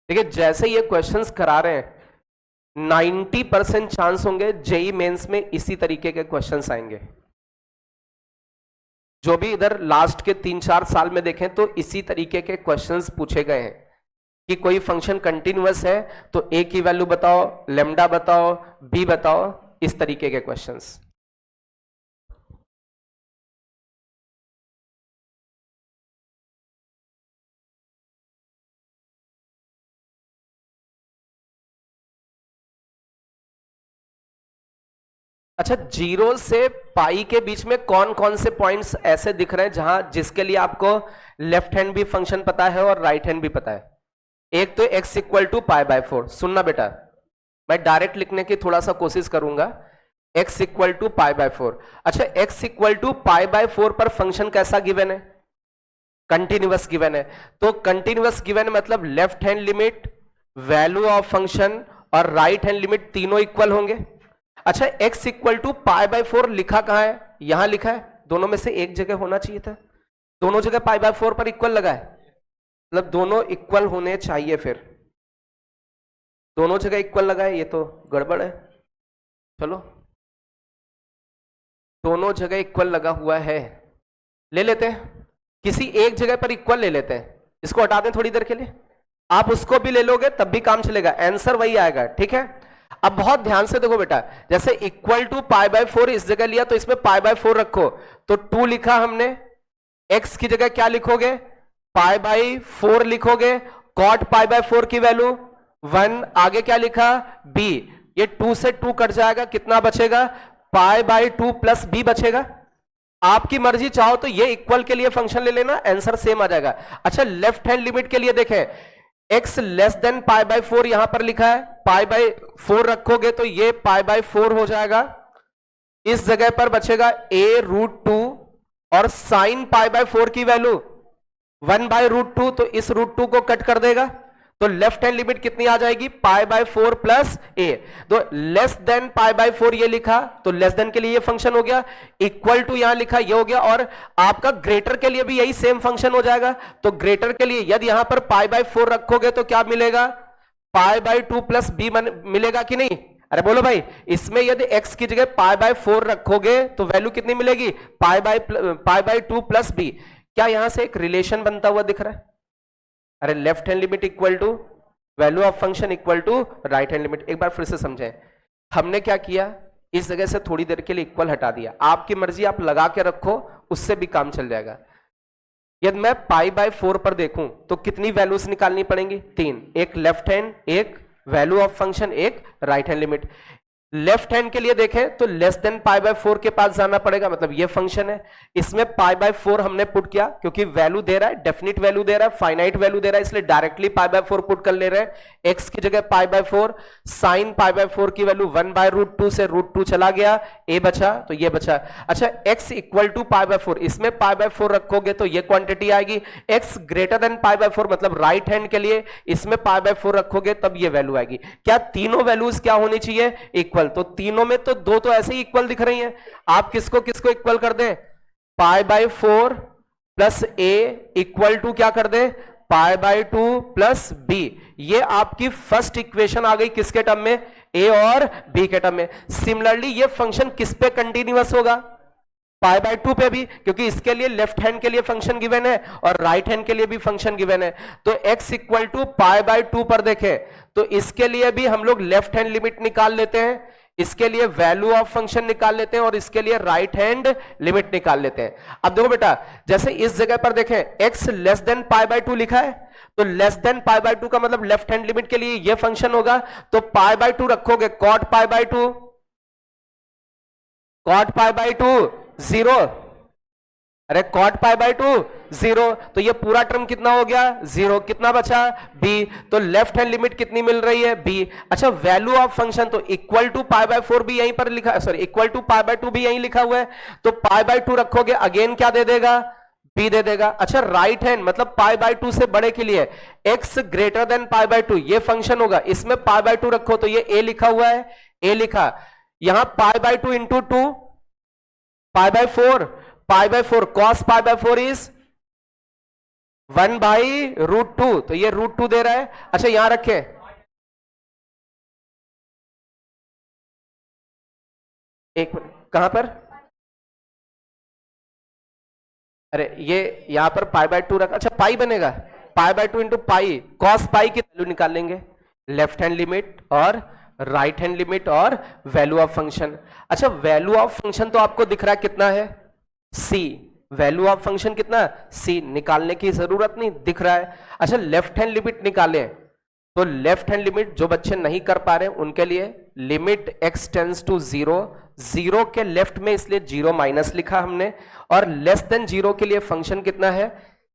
देखिए, जैसे ये क्वेश्चंस करा रहे हैं 90% चांस होंगे जेई मेंस में इसी तरीके के क्वेश्चंस आएंगे। जो भी इधर लास्ट के 3-4 साल में देखें तो इसी तरीके के क्वेश्चंस पूछे गए हैं कि कोई फंक्शन कंटिन्यूअस है तो ए की वैल्यू बताओ, लेमडा बताओ, बी बताओ, इस तरीके के क्वेश्चंस। अच्छा, जीरो से पाई के बीच में कौन कौन से पॉइंट्स ऐसे दिख रहे हैं जहां जिसके लिए आपको लेफ्ट हैंड भी फंक्शन पता है और राइट हैंड भी पता है? एक तो x equal to pi by 4, सुनना बेटा, मैं डायरेक्ट लिखने की थोड़ा सा कोशिश करूंगा, x equal to pi by 4। अच्छा, x equal to pi by 4 पर फंक्शन कैसा गिवन है? कंटिन्यूअस गिवन है। तो कंटिन्यूअस गिवन मतलब left hand limit, value of function और राइट हैंड लिमिट तीनों इक्वल होंगे। अच्छा, x equal to pi by 4 लिखा कहां है? यहां लिखा है, दोनों में से एक जगह होना चाहिए था, दोनों जगह पाई बाय 4 पर इक्वल लगा है, मतलब दोनों इक्वल होने चाहिए, फिर दोनों जगह इक्वल लगा है, ये तो गड़बड़ है। चलो, दोनों जगह इक्वल लगा हुआ है, ले लेते हैं, किसी एक जगह पर इक्वल ले लेते हैं, इसको हटा दें थोड़ी देर के लिए, आप उसको भी ले लोगे तब भी काम चलेगा, आंसर वही आएगा, ठीक है। अब बहुत ध्यान से देखो बेटा, जैसे इक्वल टू पाई बाय 4 इस जगह लिया तो इसमें पाई बाय 4 रखो, तो 2 लिखा हमने, x की जगह क्या लिखोगे? पाई बाय 4 लिखोगे, कॉट पाई बाय 4 की वैल्यू 1, आगे क्या लिखा? b, ये 2 से 2 कट जाएगा, कितना बचेगा? पाई बाय 2 प्लस b बचेगा। आपकी मर्जी, चाहो तो ये इक्वल के लिए फंक्शन ले लेना, आंसर सेम आ जाएगा। अच्छा, लेफ्ट हैंड लिमिट के लिए देखें, x less then pi by 4 यहां पर लिखा है, पाई बाय 4 रखोगे तो ये पाई बाय 4 हो जाएगा, इस जगह पर बचेगा a√2 और साइन पाई बाय 4 की वैल्यू 1/√2, तो इस √2 को कट कर देगा, तो लेफ्ट हैंड लिमिट कितनी आ जाएगी? पाई बाय 4 प्लस a। तो लेस देन पाई बाय 4 ये लिखा, तो लेस देन के लिए ये फंक्शन हो गया, इक्वल टू यहां लिखा, ये हो गया, और आपका ग्रेटर के लिए भी यही सेम फंक्शन हो जाएगा। तो ग्रेटर के लिए यदि यहां पर पाई बाय 4 रखोगे तो क्या मिलेगा? पाई बाय 2 प्लस b मिलेगा कि नहीं? अरे बोलो भाई, इसमें यदि x की जगह पाई बाय 4 रखोगे तो वैल्यू कितनी मिलेगी? पाई बाय 2 प्लस b। क्या यहां से एक रिलेशन बनता हुआ दिख रहा है? अरे left hand limit equal to value of function equal to right hand limit. एक बार फिर से समझें, हमने क्या किया, इस जगह से थोड़ी देर के लिए इक्वल हटा दिया, आपकी मर्जी, आप लगा के रखो, उससे भी काम चल जाएगा। यदि मैं पाई बाय 4 पर देखूं तो कितनी वैल्यूज निकालनी पड़ेंगी? 3, एक लेफ्ट हैंड, एक वैल्यू ऑफ फंक्शन, एक right hand limit. Left hand के लिए देखें तो लेस देन पाई बाय 4 के पास जाना पड़ेगा, मतलब ये फंक्शन है, इसमें पाई बाय 4 हमने पुट किया, क्योंकि वैल्यू दे रहा है, डेफिनिट वैल्यू दे रहा है, फाइनाइट वैल्यू दे रहा है, इसलिए डायरेक्टली पाई बाय 4 पुट कर ले रहे हैं। x की जगह पाई बाय 4, साइन पाई बाय 4 की वैल्यू 1/√2 से √2 चला गया, a बचा, तो ये बचा। अच्छा, x equal to pi by 4, इसमें पाई बाय 4 रखोगे तो ये क्वांटिटी आएगी, x greater than pi by 4 मतलब राइट हैंड के लिए इसमें पाई बाय 4 रखोगे तब ये वैल्यू आएगी। क्या तीनों वैल्यूज क्या होनी चाहिए? इक्वल। तो तीनों में तो दो तो ऐसे ही इक्वल दिख रही हैं, आप किसको किसको इक्वल कर दें? Pi by 4 plus a equal to क्या कर दें? Pi by 2 plus b। ये आपकी फर्स्ट इक्वेशन आ गई, किसके टर्म में? a और b के टर्म में। सिमिलरली ये फंक्शन किस पे कंटिन्यूअस होगा? पाई बाय 2 पे भी, क्योंकि इसके लिए लेफ्ट हैंड के लिए फंक्शन गिवन है और राइट हैंड के लिए भी फंक्शन गिवन है। तो x equal to pi by 2 पर देखें तो इसके लिए भी हम लोग लेफ्ट हैंड लिमिट निकाल लेते हैं, इसके लिए वैल्यू ऑफ फंक्शन निकाल लेते हैं और इसके लिए राइट हैंड लिमिट निकाल लेते हैं। अब देखो बेटा, जैसे इस जगह पर देखें x less then pi by 2 लिखा है, तो लेस देन पाई बाय 2 का मतलब लेफ्ट हैंड लिमिट के लिए ये फंक्शन होगा, तो पाई बाय 2 रखोगे, cot pi by 2, cot pi by 2 0, अरे कॉट पाई बाय 2 0, तो ये पूरा टर्म कितना हो गया? 0, कितना बचा? b। तो लेफ्ट हैंड लिमिट कितनी मिल रही है? b। अच्छा, वैल्यू ऑफ फंक्शन तो इक्वल टू पाई बाय 4 भी यहीं पर लिखा है, sorry equal to pi by 2 भी यहीं लिखा हुआ है, तो पाई बाय 2 रखोगे, अगेन क्या दे देगा? b दे देगा। अच्छा, राइट हैंड मतलब पाई बाय 2 से बड़े के लिए x greater than pi by 2 ये फंक्शन होगा, इसमें पाई बाय 2 रखो तो ये a लिखा हुआ है, a लिखा, यहां पाई by 2 into 2 pi by 4, pi by 4 cos pi by 4 is 1/√2, तो ये √2 दे रहा है। अच्छा, यहां रखे, एक मिनट, कहां पर? अरे ये यहां पर पाई बाय 2 रखा, अच्छा पाई बनेगा, पाई by 2 into pi, cos pi की वैल्यू निकाल लेंगे, लेफ्ट हैंड लिमिट और राइट हैंड लिमिट और वैल्यू ऑफ फंक्शन। अच्छा, वैल्यू ऑफ फंक्शन तो आपको दिख रहा है कितना है? c। वैल्यू ऑफ फंक्शन कितना? c, निकालने की जरूरत नहीं, दिख रहा है। अच्छा, लेफ्ट हैंड लिमिट निकालें तो लेफ्ट हैंड लिमिट जो बच्चे नहीं कर पा रहे उनके लिए लिमिट x टेंस टू 0, 0 के लेफ्ट में इसलिए 0 माइनस लिखा हमने, और लेस देन 0 के लिए फंक्शन कितना है,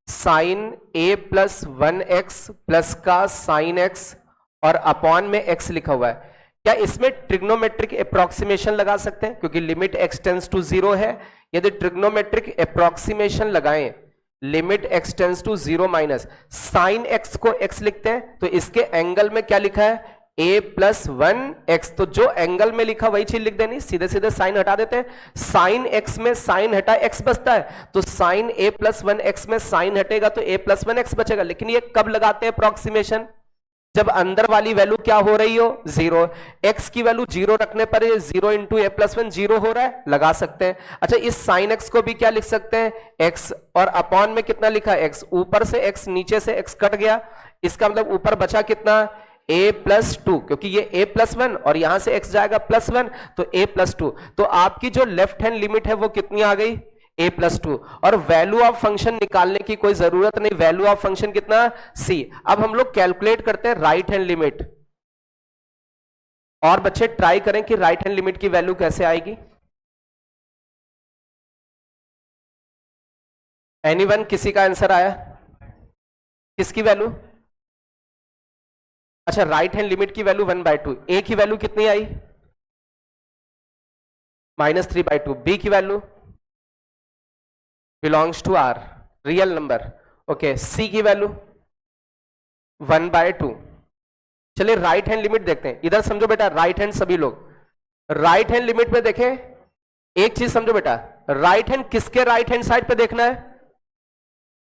sine a plus 1x plus का साइन x और अपॉन में x लिखा हुआ है। क्या इसमें ट्रिग्नोमेट्रिक अप्रोक्सीमेशन लगा सकते हैं, क्योंकि लिमिट x टेंस टू 0 है। यदि ट्रिग्नोमेट्रिक अप्रोक्सीमेशन लगाएं, limit x tends to 0 minus sine x को x लिखते हैं, तो इसके एंगल में क्या लिखा है, a प्लस 1x, तो जो एंगल में लिखा वही चीज लिख देनी, सीधे सीधे साइन हटा देते हैं। साइन x में साइन हटा x बचता है, तो साइन a प्लस 1x में साइन हटेगा तो a प्लस 1x बचेगा। लेकिन ये कब लगाते हैं अप्रोक्सीमेशन, जब अंदर वाली वैल्यू क्या हो रही हो, 0। x की वैल्यू 0 रखने पर ये 0 इंटू a प्लस 1 0 हो रहा है, लगा सकते हैं। अच्छा, इस साइन x को भी क्या लिख सकते हैं, x, और अपॉन में कितना लिखा है, x, ऊपर से x नीचे से x कट गया, इसका मतलब ऊपर बचा कितना, a प्लस 2, क्योंकि ये a प्लस 1 और यहां से x जाएगा प्लस 1, तो a प्लस 2। तो आपकी जो लेफ्ट हैंड लिमिट है वो कितनी आ गई, a प्लस 2, और वैल्यू ऑफ फंक्शन निकालने की कोई जरूरत नहीं, वैल्यू ऑफ फंक्शन कितना, c। अब हम लोग कैलकुलेट करते हैं राइट हैंड लिमिट, और बच्चे ट्राई करें कि राइट हैंड लिमिट की वैल्यू कैसे आएगी। एनीवन, किसी का आंसर आया, किसकी वैल्यू, अच्छा राइट हैंड लिमिट की वैल्यू 1/2, a की वैल्यू कितनी आई, -3/2, b की value belongs to r, real number, okay, c की वैल्यू 1/2। चलिए राइट हैंड लिमिट देखते हैं, इधर समझो बेटा, राइट हैंड सभी लोग, राइट हैंड लिमिट में देखें, एक चीज समझो बेटा, राइट हैंड किसके राइट हैंड साइड पे देखना है,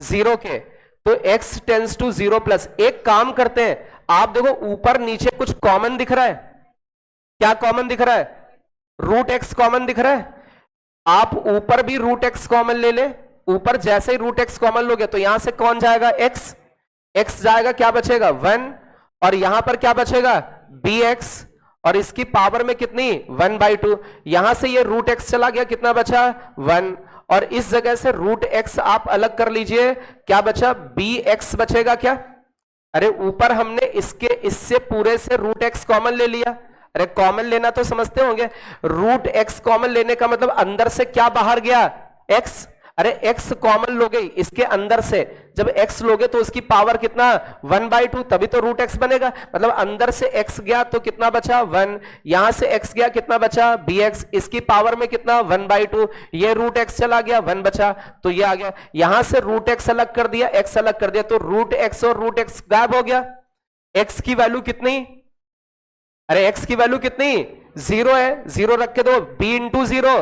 0 के, तो x टेंस टू 0 प्लस। एक काम करते हैं, आप देखो ऊपर नीचे कुछ कॉमन दिख रहा है, क्या कॉमन दिख रहा है, रूट x कॉमन दिख रहा है, आप ऊपर भी रूट x कॉमन ले ले, ऊपर जैसे ही रूट x कॉमन लोगे तो यहां से कौन जाएगा, x जाएगा, क्या बचेगा 1, और यहां पर क्या बचेगा bx, और इसकी पावर में कितनी 1/2, यहां से ये रूट x चला गया, कितना बचा 1, और इस जगह से रूट x आप अलग कर लीजिए, क्या बचा bx बचेगा क्या, अरे ऊपर हमने इससे पूरे से रूट x कॉमन ले लिया, अरे कॉमन लेना तो समझते होंगे, रूट x कॉमन लेने का मतलब अंदर से क्या बाहर गया, x, अरे x कॉमन लोगे इसके अंदर से, जब x लोगे तो उसकी पावर कितना 1/2, तभी तो रूट x बनेगा, मतलब अंदर से x गया तो कितना बचा 1, यहां से x गया कितना बचा bx, इसकी पावर में कितना 1/2, ये रूट x चला गया 1 बचा, तो ये आ गया, यहां से रूट x अलग कर दिया, x अलग कर दिया, तो रूट x और रूट x गायब हो गया। x की वैल्यू कितनी, अरे x की वैल्यू कितनी 0 है, 0 रख के दो, b इंटू 0,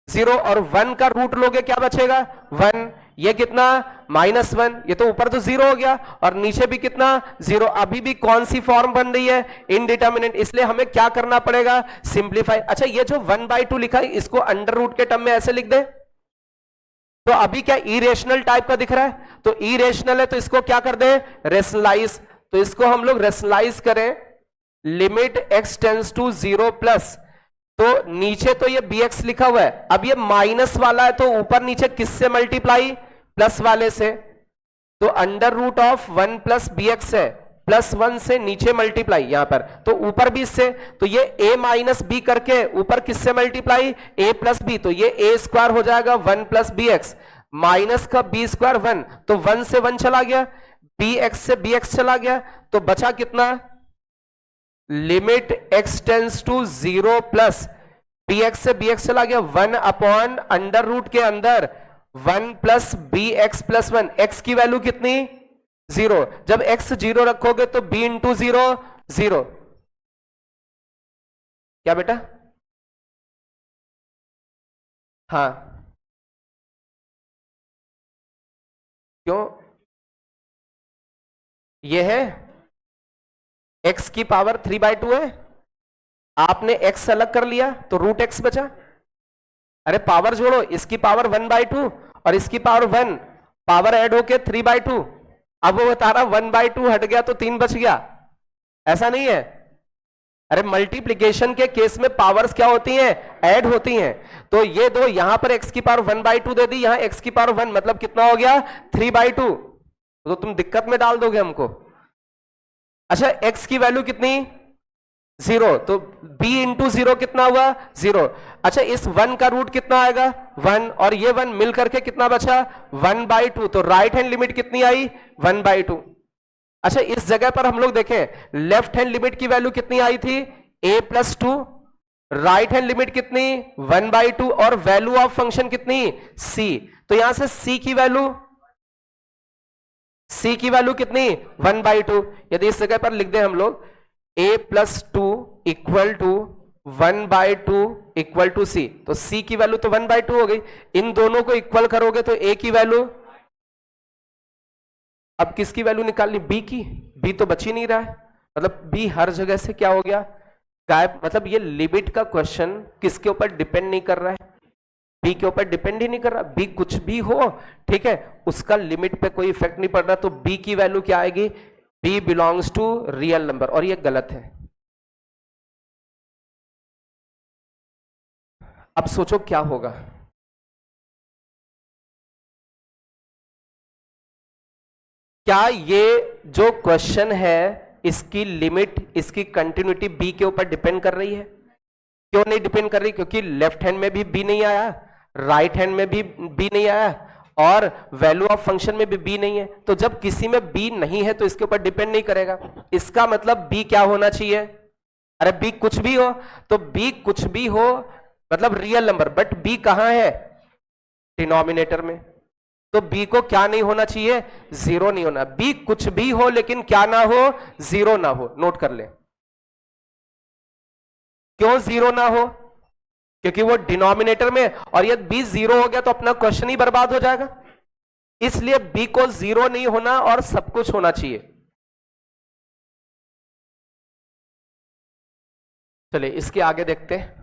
0, और 1 का रूट लोगे क्या बचेगा 1, ये कितना -1, ये तो ऊपर तो 0 हो गया, और नीचे भी कितना 0, अभी भी कौन सी फॉर्म बन रही है, इनडिटर्मिनेट, इसलिए हमें क्या करना पड़ेगा, सिंप्लीफाई। अच्छा, ये जो 1/2 लिखा है इसको अंडर रूट के टर्म में ऐसे लिख दे, तो अभी क्या इरेशनल टाइप का दिख रहा है, तो इरेशनल है तो इसको क्या कर दे, रेशनलाइज, तो इसको हम लोग रेशनलाइज करें, limit x tends to 0 plus, तो नीचे तो ये bx लिखा हुआ है, अब ये माइनस वाला है तो ऊपर नीचे किससे मल्टीप्लाई, प्लस वाले से, तो under root of 1 plus bx है, प्लस 1 से नीचे मल्टीप्लाई यहां पर, तो ऊपर भी इससे, तो ये a माइनस बी करके ऊपर किससे मल्टीप्लाई a प्लस बी, तो ये a स्क्वायर हो जाएगा 1 प्लस bx, माइनस का b स्क्वायर 1, तो 1 से 1 चला गया, bx से bx चला गया, तो बचा कितना, limit x tends to 0 plus bx से bx चला गया 1 अपॉन अंडर रूट के अंदर 1 प्लस bx प्लस 1, x की वैल्यू कितनी 0, जब x 0 रखोगे तो b इंटू 0 0, क्या बेटा, हाँ क्यों, ये है x की पावर 3/2 है, आपने x अलग कर लिया तो रूट x बचा, अरे पावर जोड़ो, इसकी पावर 1/2 और इसकी पावर 1, पावर ऐड होके 3/2, अब वो बता रहा 1/2 हट गया तो 3 बच गया, ऐसा नहीं है, अरे मल्टीप्लीकेशन के केस में पावर्स क्या होती हैं, ऐड होती हैं, तो ये दो यहां पर x की पावर 1/2 दे दी, यहां x की पावर 1, मतलब कितना हो गया 3/2, तो तुम दिक्कत में डाल दोगे हमको, अच्छा x की वैल्यू कितनी 0, तो b इंटू 0 कितना हुआ 0। अच्छा इस 1 का रूट कितना आएगा 1, और ये 1 मिल करके कितना बचा 1/2, तो राइट हैंड लिमिट कितनी आई 1/2। अच्छा इस जगह पर हम लोग देखें लेफ्ट हैंड लिमिट की वैल्यू कितनी आई थी a+2, राइट हैंड लिमिट कितनी 1/2, और वैल्यू ऑफ फंक्शन कितनी c, तो यहां से c की वैल्यू कितनी 1/2। यदि इस जगह पर लिख दें हम लोग a+2 equal to 1/2 equal to c, तो c की वैल्यू तो 1/2 हो गई। इन दोनों को इक्वल करोगे तो a की वैल्यू, अब किसकी वैल्यू निकालनी b की, b तो बच ही नहीं रहा है, मतलब b हर जगह से क्या हो गया गायब। मतलब ये लिमिट का क्वेश्चन किसके ऊपर डिपेंड नहीं कर रहा है, बी के ऊपर डिपेंड ही नहीं कर रहा। बी कुछ भी हो ठीक है, उसका लिमिट पे कोई इफेक्ट नहीं पड़ रहा, तो बी की वैल्यू क्या आएगी b belongs to real number, और ये गलत है। अब सोचो क्या होगा, क्या ये जो क्वेश्चन है इसकी लिमिट इसकी कंटिन्यूटी बी के ऊपर डिपेंड कर रही है? क्यों नहीं डिपेंड कर रही? क्योंकि लेफ्ट हैंड में भी बी नहीं आया, राइट हैंड में भी बी नहीं आया, और वैल्यू ऑफ फंक्शन में भी बी नहीं है। तो जब किसी में बी नहीं है तो इसके ऊपर डिपेंड नहीं करेगा। इसका मतलब बी क्या होना चाहिए, अरे बी कुछ भी हो, तो बी कुछ भी हो मतलब रियल नंबर, बट बी कहां है डिनोमिनेटर में, तो बी को क्या नहीं होना चाहिए जीरो नहीं होना। बी कुछ भी हो लेकिन क्या ना हो जीरो ना हो, नोट कर ले। क्यों जीरो ना हो? क्योंकि वो डिनोमिनेटर में, और यदि बी जीरो हो गया तो अपना क्वेश्चन ही बर्बाद हो जाएगा। इसलिए बी को जीरो नहीं होना और सब कुछ होना चाहिए। चलिए इसके आगे देखते हैं।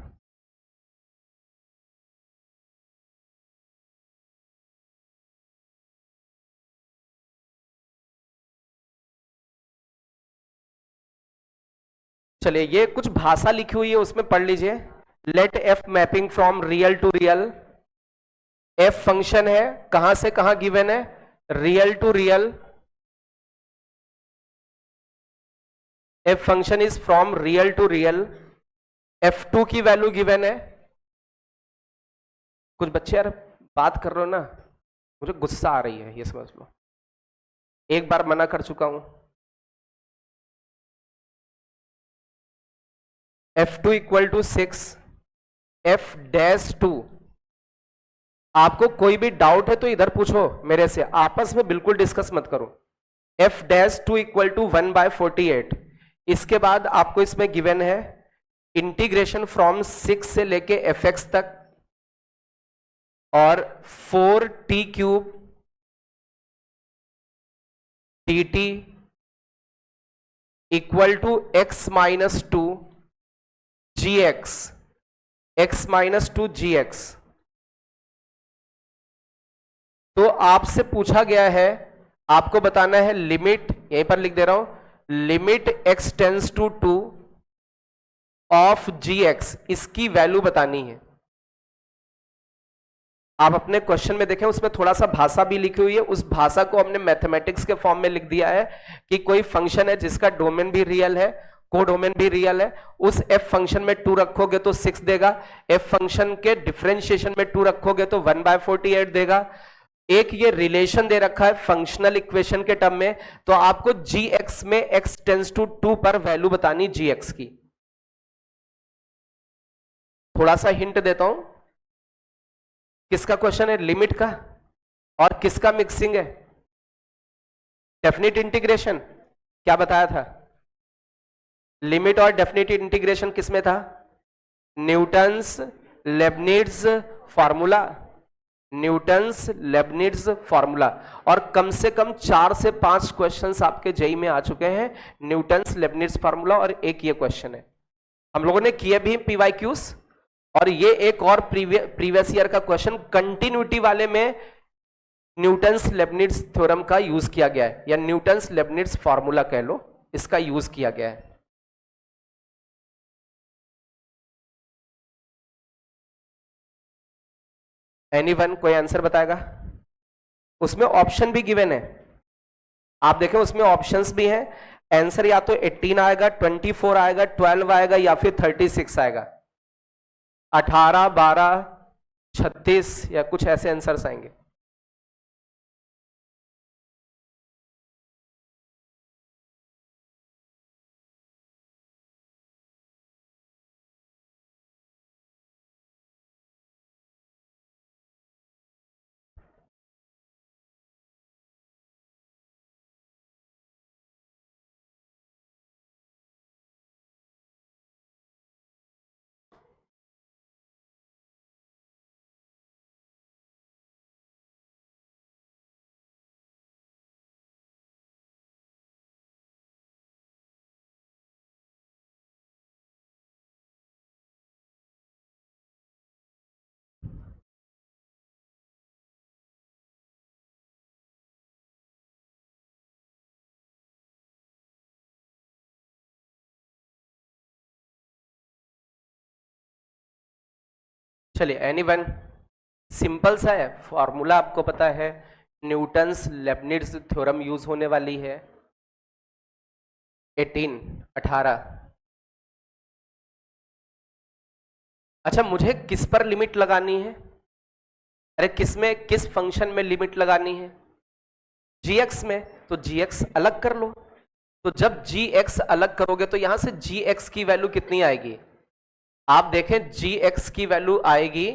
चलिए ये कुछ भाषा लिखी हुई है उसमें पढ़ लीजिए। Let f mapping from real to real, f function है कहां से कहां गिवन है real to real, f function is from real to real, f2 की वैल्यू गिवन है। कुछ बच्चे यार बात कर रहे हो ना, मुझे गुस्सा आ रही है, ये समझ लो, एक बार मना कर चुका हूं। f2 equal to 6, f-2। आपको कोई भी डाउट है तो इधर पूछो मेरे से, आपस में बिल्कुल डिस्कस मत करो। f-2 equal to 1/48। इसके बाद आपको इसमें गिवन है इंटीग्रेशन फ्रॉम 6 से लेके fx तक, और 4t³ dt equal to x-2 gx, x-2 gx। तो आपसे पूछा गया है, आपको बताना है लिमिट, यहीं पर लिख दे रहा हूं, limit x tends to 2 of gx, इसकी वैल्यू बतानी है। आप अपने क्वेश्चन में देखें उसमें थोड़ा सा भाषा भी लिखी हुई है, उस भाषा को हमने मैथमेटिक्स के फॉर्म में लिख दिया है कि कोई फंक्शन है जिसका डोमेन भी रियल है, कोडोमेन भी रियल है, उस f फंक्शन में 2 रखोगे तो 6 देगा, f फंक्शन के डिफरेंशिएशन में 2 रखोगे तो 1/48 देगा। एक ये रिलेशन दे रखा है फंक्शनल इक्वेशन के टर्म में, तो आपको gx में x टेंस टू 2 पर वैल्यू बतानी gx की। थोड़ा सा हिंट देता हूं, किसका क्वेश्चन है लिमिट का, और किसका मिक्सिंग है डेफिनिट इंटीग्रेशन। क्या बताया था, लिमिट और डेफिनिट इंटीग्रेशन किसमें था, Newton's Leibniz formula, Newton's Leibniz formula. और कम से कम 4 से 5 क्वेश्चंस आपके जेई में आ चुके हैं न्यूटन्स लेबनिट्ज फार्मूला, और एक ये क्वेश्चन है हम लोगों ने किए भी पीवाईक्यूज, और ये एक और प्रीवियस ईयर का क्वेश्चन कंटिन्यूटी वाले में न्यूटन्स लेबनिट्ज थ्योरम का यूज किया गया है, या न्यूटन्स लेबनिट्ज फार्मूला कह लो, इसका यूज किया गया है। एनीवन कोई आंसर बताएगा? उसमें ऑप्शन भी गिवन है, आप देखें उसमें ऑप्शंस भी हैं, आंसर या तो 18 आएगा, 24 आएगा, 12 आएगा या फिर 36 आएगा। 18, 12, 36 या कुछ ऐसे आंसर्स आएंगे। चलिए एनीवन, सिंपल सा है फॉर्मूला, आपको पता है, न्यूटन्स लेबनिट्ज थ्योरम यूज होने वाली है। 18। अच्छा, मुझे किस पर लिमिट लगानी है? अरे किस में, किस फंक्शन में लिमिट लगानी है? gx में, तो gx अलग कर लो। तो जब gx अलग करोगे तो यहां से gx की वैल्यू कितनी आएगी? आप देखें gx की वैल्यू आएगी,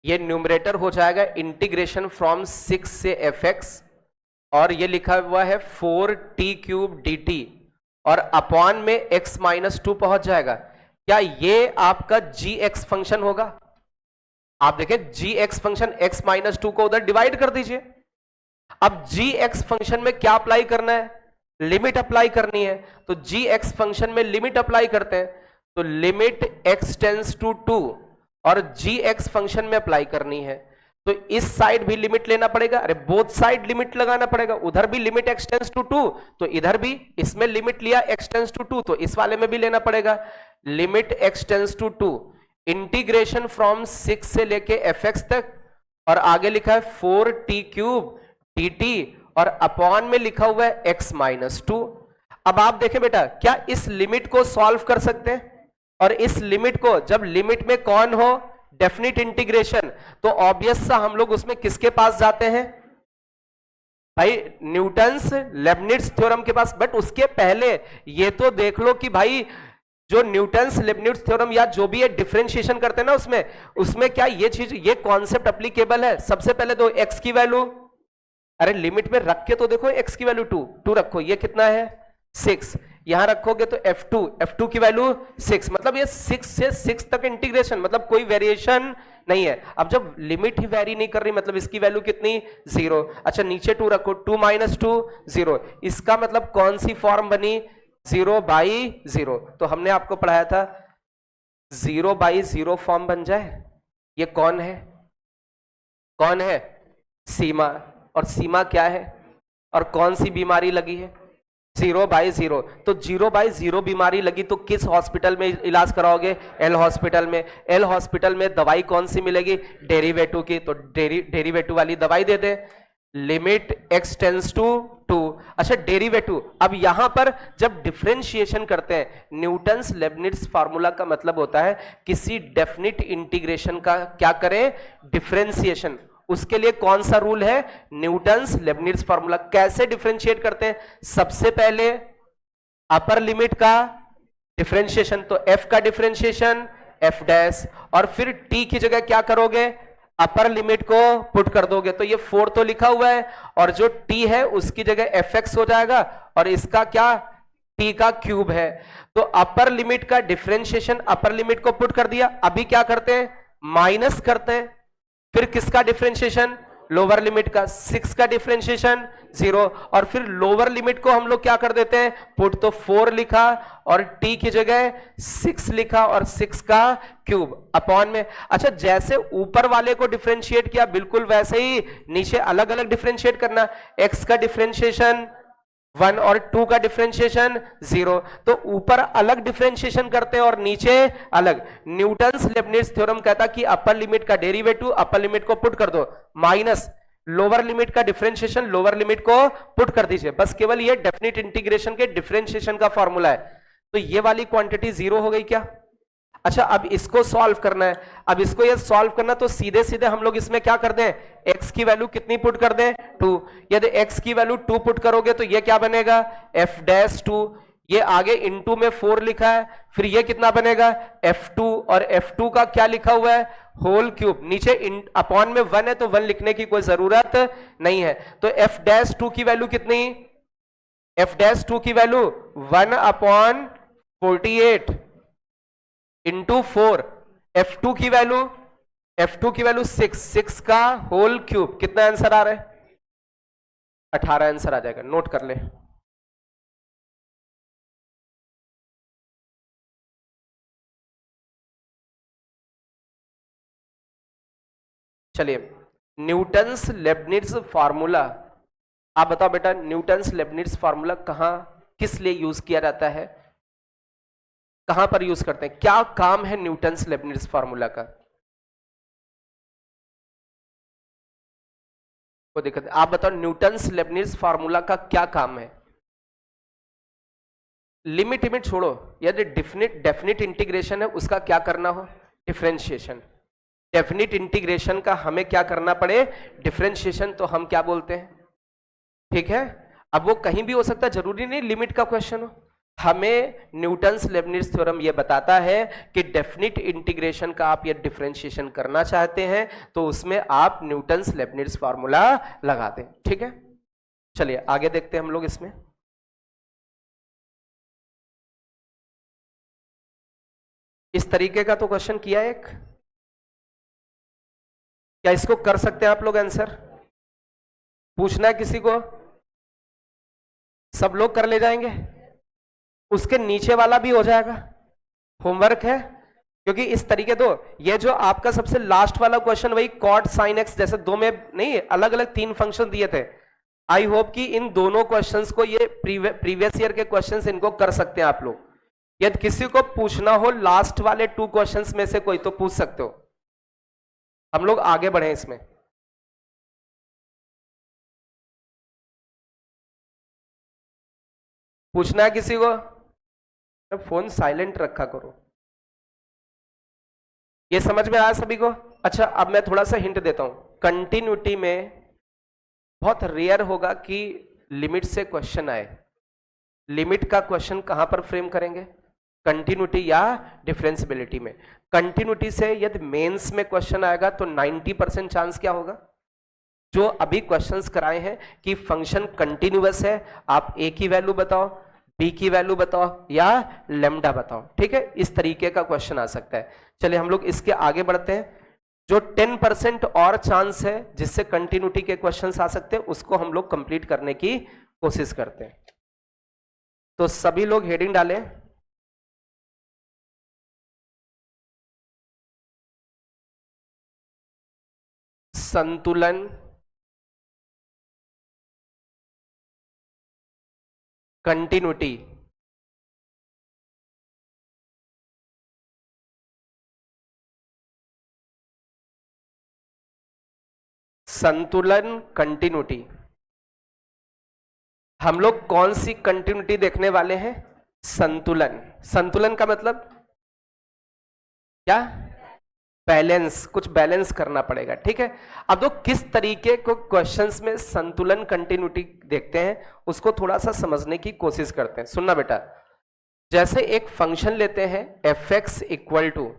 ये न्यूमरेटर हो जाएगा इंटीग्रेशन फ्रॉम 6 से fx, और ये लिखा हुआ है 4t³ dt, और अपॉन में x-2 पहुंच जाएगा। क्या ये आपका gx फंक्शन होगा? आप देखें gx फंक्शन x-2 को उधर डिवाइड कर दीजिए। अब gx फंक्शन में क्या अप्लाई करना है? लिमिट अप्लाई करनी है। तो gx फंक्शन में लिमिट अप्लाई करते हैं, तो लिमिट x टेंस टू 2 और gx फंक्शन में अप्लाई करनी है। तो इस साइड भी लिमिट लेना पड़ेगा, अरे बोथ साइड लिमिट लगाना पड़ेगा। उधर भी लिमिट x टेंस टू 2, तो इधर भी इसमें लिमिट लिया x टेंस टू 2, तो इस वाले में भी लेना पड़ेगा limit x tends to 2, integration from 6 से लेके fx तक, और आगे लिखा है 4t³ dt, और अपॉन में लिखा हुआ है x-2। अब आप देखें बेटा, क्या इस लिमिट को सॉल्व कर सकते हैं? और इस लिमिट को, जब लिमिट में कौन हो, डेफिनिट इंटीग्रेशन, तो ऑब्वियस सा हम लोग उसमें किसके पास जाते हैं भाई? न्यूटन्स लेबनिट्ज थ्योरम के पास। बट उसके पहले ये तो देख लो कि भाई जो न्यूटन्स लेबनिट्ज थ्योरम या जो भी ये डिफरेंशिएशन करते हैं ना, उसमें क्या ये चीज, ये कॉन्सेप्ट एप्लीकेबल है? सबसे पहले तो x की वैल्यू, अरे लिमिट में रख के तो देखो, x की वैल्यू 2 रखो, ये कितना है 6, यहां रखोगे तो f2 की वैल्यू 6, मतलब ये 6 से 6 तक इंटीग्रेशन, मतलब कोई वेरिएशन नहीं है। अब जब लिमिट ही वेरी नहीं कर रही, मतलब इसकी वैल्यू कितनी 0। अच्छा नीचे 2 रखो, 2 - 2 0, इसका मतलब कौन सी फॉर्म बनी? 0/0। तो हमने आपको पढ़ाया था 0/0 फॉर्म बन जाए। ये कौन है? कौन है? सीमा। और सीमा क्या है? और कौन सी बीमारी लगी है? 0/0। तो 0/0 बीमारी लगी तो किस हॉस्पिटल में इलाज कराओगे? एल हॉस्पिटल में। एल हॉस्पिटल में दवाई कौन सी मिलेगी? डेरिवेटिव की, तो डेरिवेटिव वाली दवाई दे दे, लिमिट x टेंस टू 2। अच्छा डेरिवेटिव, अब यहां पर जब डिफरेंशिएशन करते हैं, न्यूटन्स लेबनिट्ज फार्मूला का मतलब होता है किसी डेफिनिट इंटीग्रेशन का क्या करें? डिफरेंशिएशन। उसके लिए कौन सा रूल है? Newton's Leibniz formula. कैसे डिफरेंशिएट करते हैं? सबसे पहले अपर लिमिट का डिफरेंशिएशन, तो f का डिफरेंशिएशन f', और फिर t की जगह क्या करोगे? अपर लिमिट को पुट कर दोगे, तो ये 4 तो लिखा हुआ है, और जो t है उसकी जगह fx हो जाएगा, और इसका क्या? t का क्यूब है। तो अपर लिमिट का डिफरेंशिएशन, अपर लिमिट को पुट कर दिया। अभी क्या करते हैं? माइनस करते हैं। फिर किसका डिफरेंशिएशन? लोअर लिमिट का। 6 का डिफरेंशिएशन 0, और फिर लोअर लिमिट को हम लोग क्या कर देते हैं? पुट, तो 4 लिखा और t की जगह 6 लिखा और 6 का क्यूब अपॉन में। अच्छा जैसे ऊपर वाले को डिफरेंशिएट किया, बिल्कुल वैसे ही नीचे अलग अलग डिफरेंशिएट करना। x का डिफरेंशिएशन 1 और 2 का डिफरेंशिएशन 0, तो ऊपर अलग डिफरेंशिएशन करते हैं और नीचे अलग। न्यूटन्स लेबनिट्ज थ्योरम कहता कि अपर लिमिट का डेरिवेटिव, अपर लिमिट को पुट कर दो, माइनस लोअर लिमिट का डिफरेंशिएशन लोअर लिमिट को पुट कर दीजिए, बस केवल ये डेफिनेट इंटीग्रेशन के डिफरेंशिएशन का फॉर्मूला है। तो ये वाली क्वांटिटी जीरो हो गई क्या? अच्छा, अब इसको सॉल्व करना है। अब इसको ये सॉल्व करना तो सीधे सीधे हम लोग इसमें क्या कर दें, x की वैल्यू कितनी पुट कर दें, 2। यदि x की वैल्यू 2 पुट करोगे तो ये क्या बनेगा, f'2। ये आगे इनटू में 4 लिखा है, फिर ये कितना बनेगा f2, और f2 का क्या लिखा हुआ है, होल क्यूब। नीचे अपॉन में 1 है तो 1 लिखने की कोई जरूरत नहीं है। तो f'2 की वैल्यू कितनी, f'2 की वैल्यू 1/48 इंटू 4। f2 की वैल्यू 6 का होल क्यूब। कितना आंसर आ रहा है, 18 आंसर आ जाएगा, नोट कर ले। चलिए, न्यूटन्स लेबनिट्ज फार्मूला, आप बताओ बेटा, न्यूटन्स लेबनिट्ज फार्मूला कहां किस लिए यूज किया जाता है, कहां पर यूज करते हैं, क्या काम है न्यूटन्स लेबनिट्ज फार्मूला का? कोई दिक्कत? आप बताओ न्यूटन्स लेबनिट्ज फार्मूला का क्या काम है? लिमिट छोड़ो, यदि डेफिनिट इंटीग्रेशन है उसका क्या करना हो, डिफरेंशिएशन। डेफिनिट इंटीग्रेशन का हमें क्या करना पड़े, डिफरेंशिएशन, तो हम क्या बोलते हैं, ठीक है। अब वो कहीं भी हो सकता है, जरूरी नहीं लिमिट का क्वेश्चन हो। हमें न्यूटन्स लेबनिट्ज थ्योरम ये बताता है कि डेफिनिट इंटीग्रेशन का आप ये डिफरेंशिएशन करना चाहते हैं तो उसमें आप न्यूटन्स लेबनिट्ज फार्मूला लगा दें, ठीक है। चलिए आगे देखते हैं हम लोग इसमें। इस तरीके का तो क्वेश्चन किया एक, क्या इसको कर सकते हैं आप लोग आंसर? पूछना है किसी को? सब लोग कर ले जाएंगे? उसके नीचे वाला भी हो जाएगा, होमवर्क है। क्योंकि इस तरीके दो, ये जो आपका सबसे लास्ट वाला क्वेश्चन वही कॉट साइन एक्स, जैसे दो में नहीं, अलग अलग 3 फंक्शन दिए थे। आई होप कि इन दोनों क्वेश्चंस को, ये प्रीवियस ईयर के क्वेश्चंस, इनको कर सकते हैं आप लोग। यदि किसी को पूछना हो लास्ट वाले 2 क्वेश्चंस में से कोई, तो पूछ सकते हो। हम लोग आगे बढ़े इसमें। पूछना है किसी को? फोन साइलेंट रखा करो। ये समझ में आया सभी को? अच्छा, अब मैं थोड़ा सा हिंट देता हूं। कंटिन्यूटी में बहुत रेयर होगा कि लिमिट से क्वेश्चन आए। लिमिट का क्वेश्चन कहां पर फ्रेम करेंगे, कंटिन्यूटी या डिफरेंशिएबिलिटी में। कंटिन्यूटी से यदि मेंस में क्वेश्चन आएगा तो 90% चांस क्या होगा, जो अभी क्वेश्चंस कराए हैं कि फंक्शन कंटिन्यूअस है, आप ए की वैल्यू बताओ, बी की वैल्यू बताओ या लेम्डा बताओ, ठीक है। इस तरीके का क्वेश्चन आ सकता है। चलिए हम लोग इसके आगे बढ़ते हैं। जो 10% और चांस है जिससे कंटिन्यूटी के क्वेश्चंस आ सकते हैं, उसको हम लोग कंप्लीट करने की कोशिश करते हैं। तो सभी लोग हेडिंग डालें, संतुलन, कंटिन्यूटी, संतुलन, कंटिन्यूटी। हम लोग कौन सी कंटिन्यूटी देखने वाले हैं, संतुलन। संतुलन का मतलब क्या, बैलेंस, कुछ बैलेंस करना पड़ेगा, ठीक है। अब तो किस तरीके को क्वेश्चंस में संतुलन कंटिन्यूटी देखते हैं, उसको थोड़ा सा समझने की कोशिश करते हैं। सुनना बेटा, जैसे एक फंक्शन लेते हैं fx इक्वल टू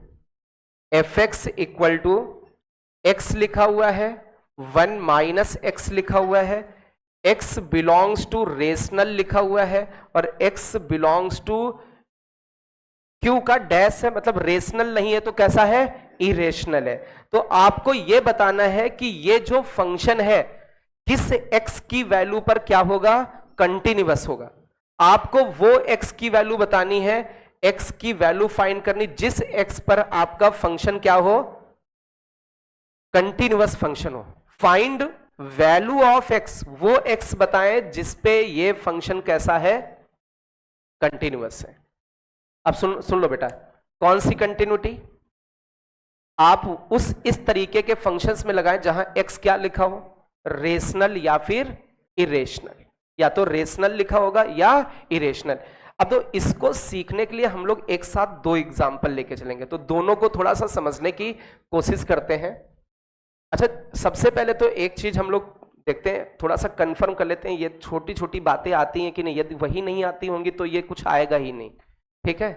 x लिखा हुआ है, 1 माइनस x लिखा हुआ है, x बिलोंग्स टू रेशनल लिखा हुआ है, और x बिलोंग्स टू q का डैश है, मतलब रेशनल नहीं है तो कैसा है, इरेशनल है। तो आपको यह बताना है कि ये जो फंक्शन है किस x की वैल्यू पर क्या होगा, कंटिन्यूअस होगा। आपको वो x की वैल्यू बतानी है, x की वैल्यू फाइंड करनी जिस x पर आपका फंक्शन क्या हो, कंटिन्यूअस फंक्शन हो। फाइंड वैल्यू ऑफ x, वो x बताएं जिस पे ये फंक्शन कैसा है, कंटिन्यूअस है। अब सुन लो बेटा, कौन सी कंटिन्यूटी, आप उस इस तरीके के फंक्शंस में लगाएं जहां x क्या लिखा हो, रेशनल या फिर इरेशनल, या तो रेशनल लिखा होगा या इरेशनल। अब तो इसको सीखने के लिए हम लोग एक साथ दो एग्जाम्पल लेके चलेंगे, तो दोनों को थोड़ा सा समझने की कोशिश करते हैं। अच्छा, सबसे पहले तो एक चीज हम लोग देखते हैं, थोड़ा सा कंफर्म कर लेते हैं, ये छोटी छोटी बातें आती हैं कि नहीं। यदि वही नहीं आती होंगी तो ये कुछ आएगा ही नहीं, ठीक है।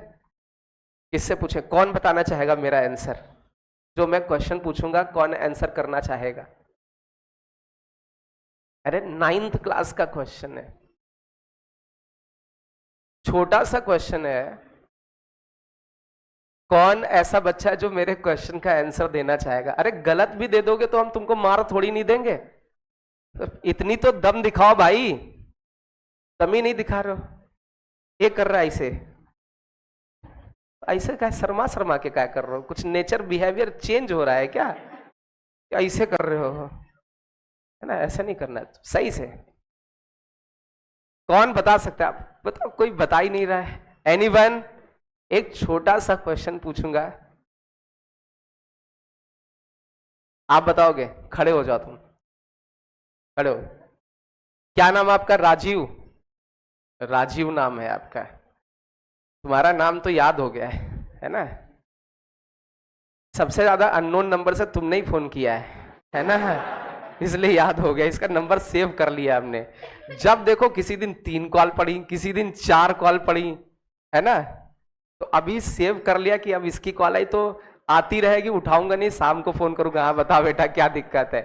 किससे पूछे, कौन बताना चाहेगा मेरा आंसर? जो मैं क्वेश्चन पूछूंगा कौन आंसर करना चाहेगा? अरे 9th क्लास का क्वेश्चन है, छोटा सा क्वेश्चन है। कौन ऐसा बच्चा है जो मेरे क्वेश्चन का आंसर देना चाहेगा? अरे गलत भी दे दोगे तो हम तुमको मार थोड़ी नहीं देंगे, तो इतनी तो दम दिखाओ भाई। दम ही नहीं दिखा रहे हो, ये कर रहा है ऐसे ऐसे क्या शर्मा शर्मा के क्या कर रहे हो? कुछ नेचर बिहेवियर चेंज हो रहा है क्या? क्या ऐसे कर रहे हो, है ना? ऐसा नहीं करना है, सही से। कौन बता सकता है? आप बताओ, कोई बता ही नहीं रहा है। एनीवन? एक छोटा सा क्वेश्चन पूछूंगा, आप बताओगे। खड़े हो जाओ, तुम खड़े हो। क्या नाम है आपका? राजीव? राजीव नाम है आपका, तुम्हारा नाम तो याद हो गया है ना? सबसे ज्यादा अननोन नंबर से तुमने ही फोन किया है ना? इसलिए याद हो गया, इसका नंबर सेव कर लिया हमने। जब देखो किसी दिन 3 कॉल पड़ी, किसी दिन 4 कॉल पड़ी, है ना? तो अभी सेव कर लिया कि अब इसकी कॉल आई तो आती रहेगी, उठाऊंगा नहीं, शाम को फोन करूंगा, हाँ बताओ बेटा क्या दिक्कत है।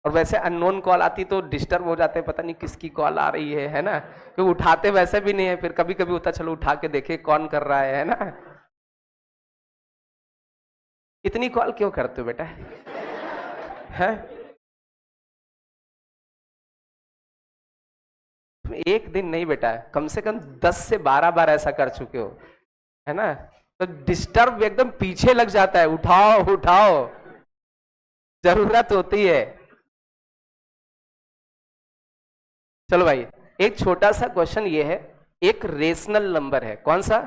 और वैसे अननोन कॉल आती तो डिस्टर्ब हो जाते हैं, पता नहीं किसकी कॉल आ रही है ना? क्योंकि उठाते वैसे भी नहीं है, फिर कभी कभी होता चलो उठा के देखे कौन कर रहा है ना? इतनी कॉल क्यों करते हो बेटा? है एक दिन नहीं बेटा, कम से कम 10 से 12 बार ऐसा कर चुके हो, है ना? तो डिस्टर्ब एकदम पीछे लग जाता है, उठाओ उठाओ, जरूरत होती है। चलो भाई, एक छोटा सा क्वेश्चन ये है, एक रेशनल नंबर है, कौन सा?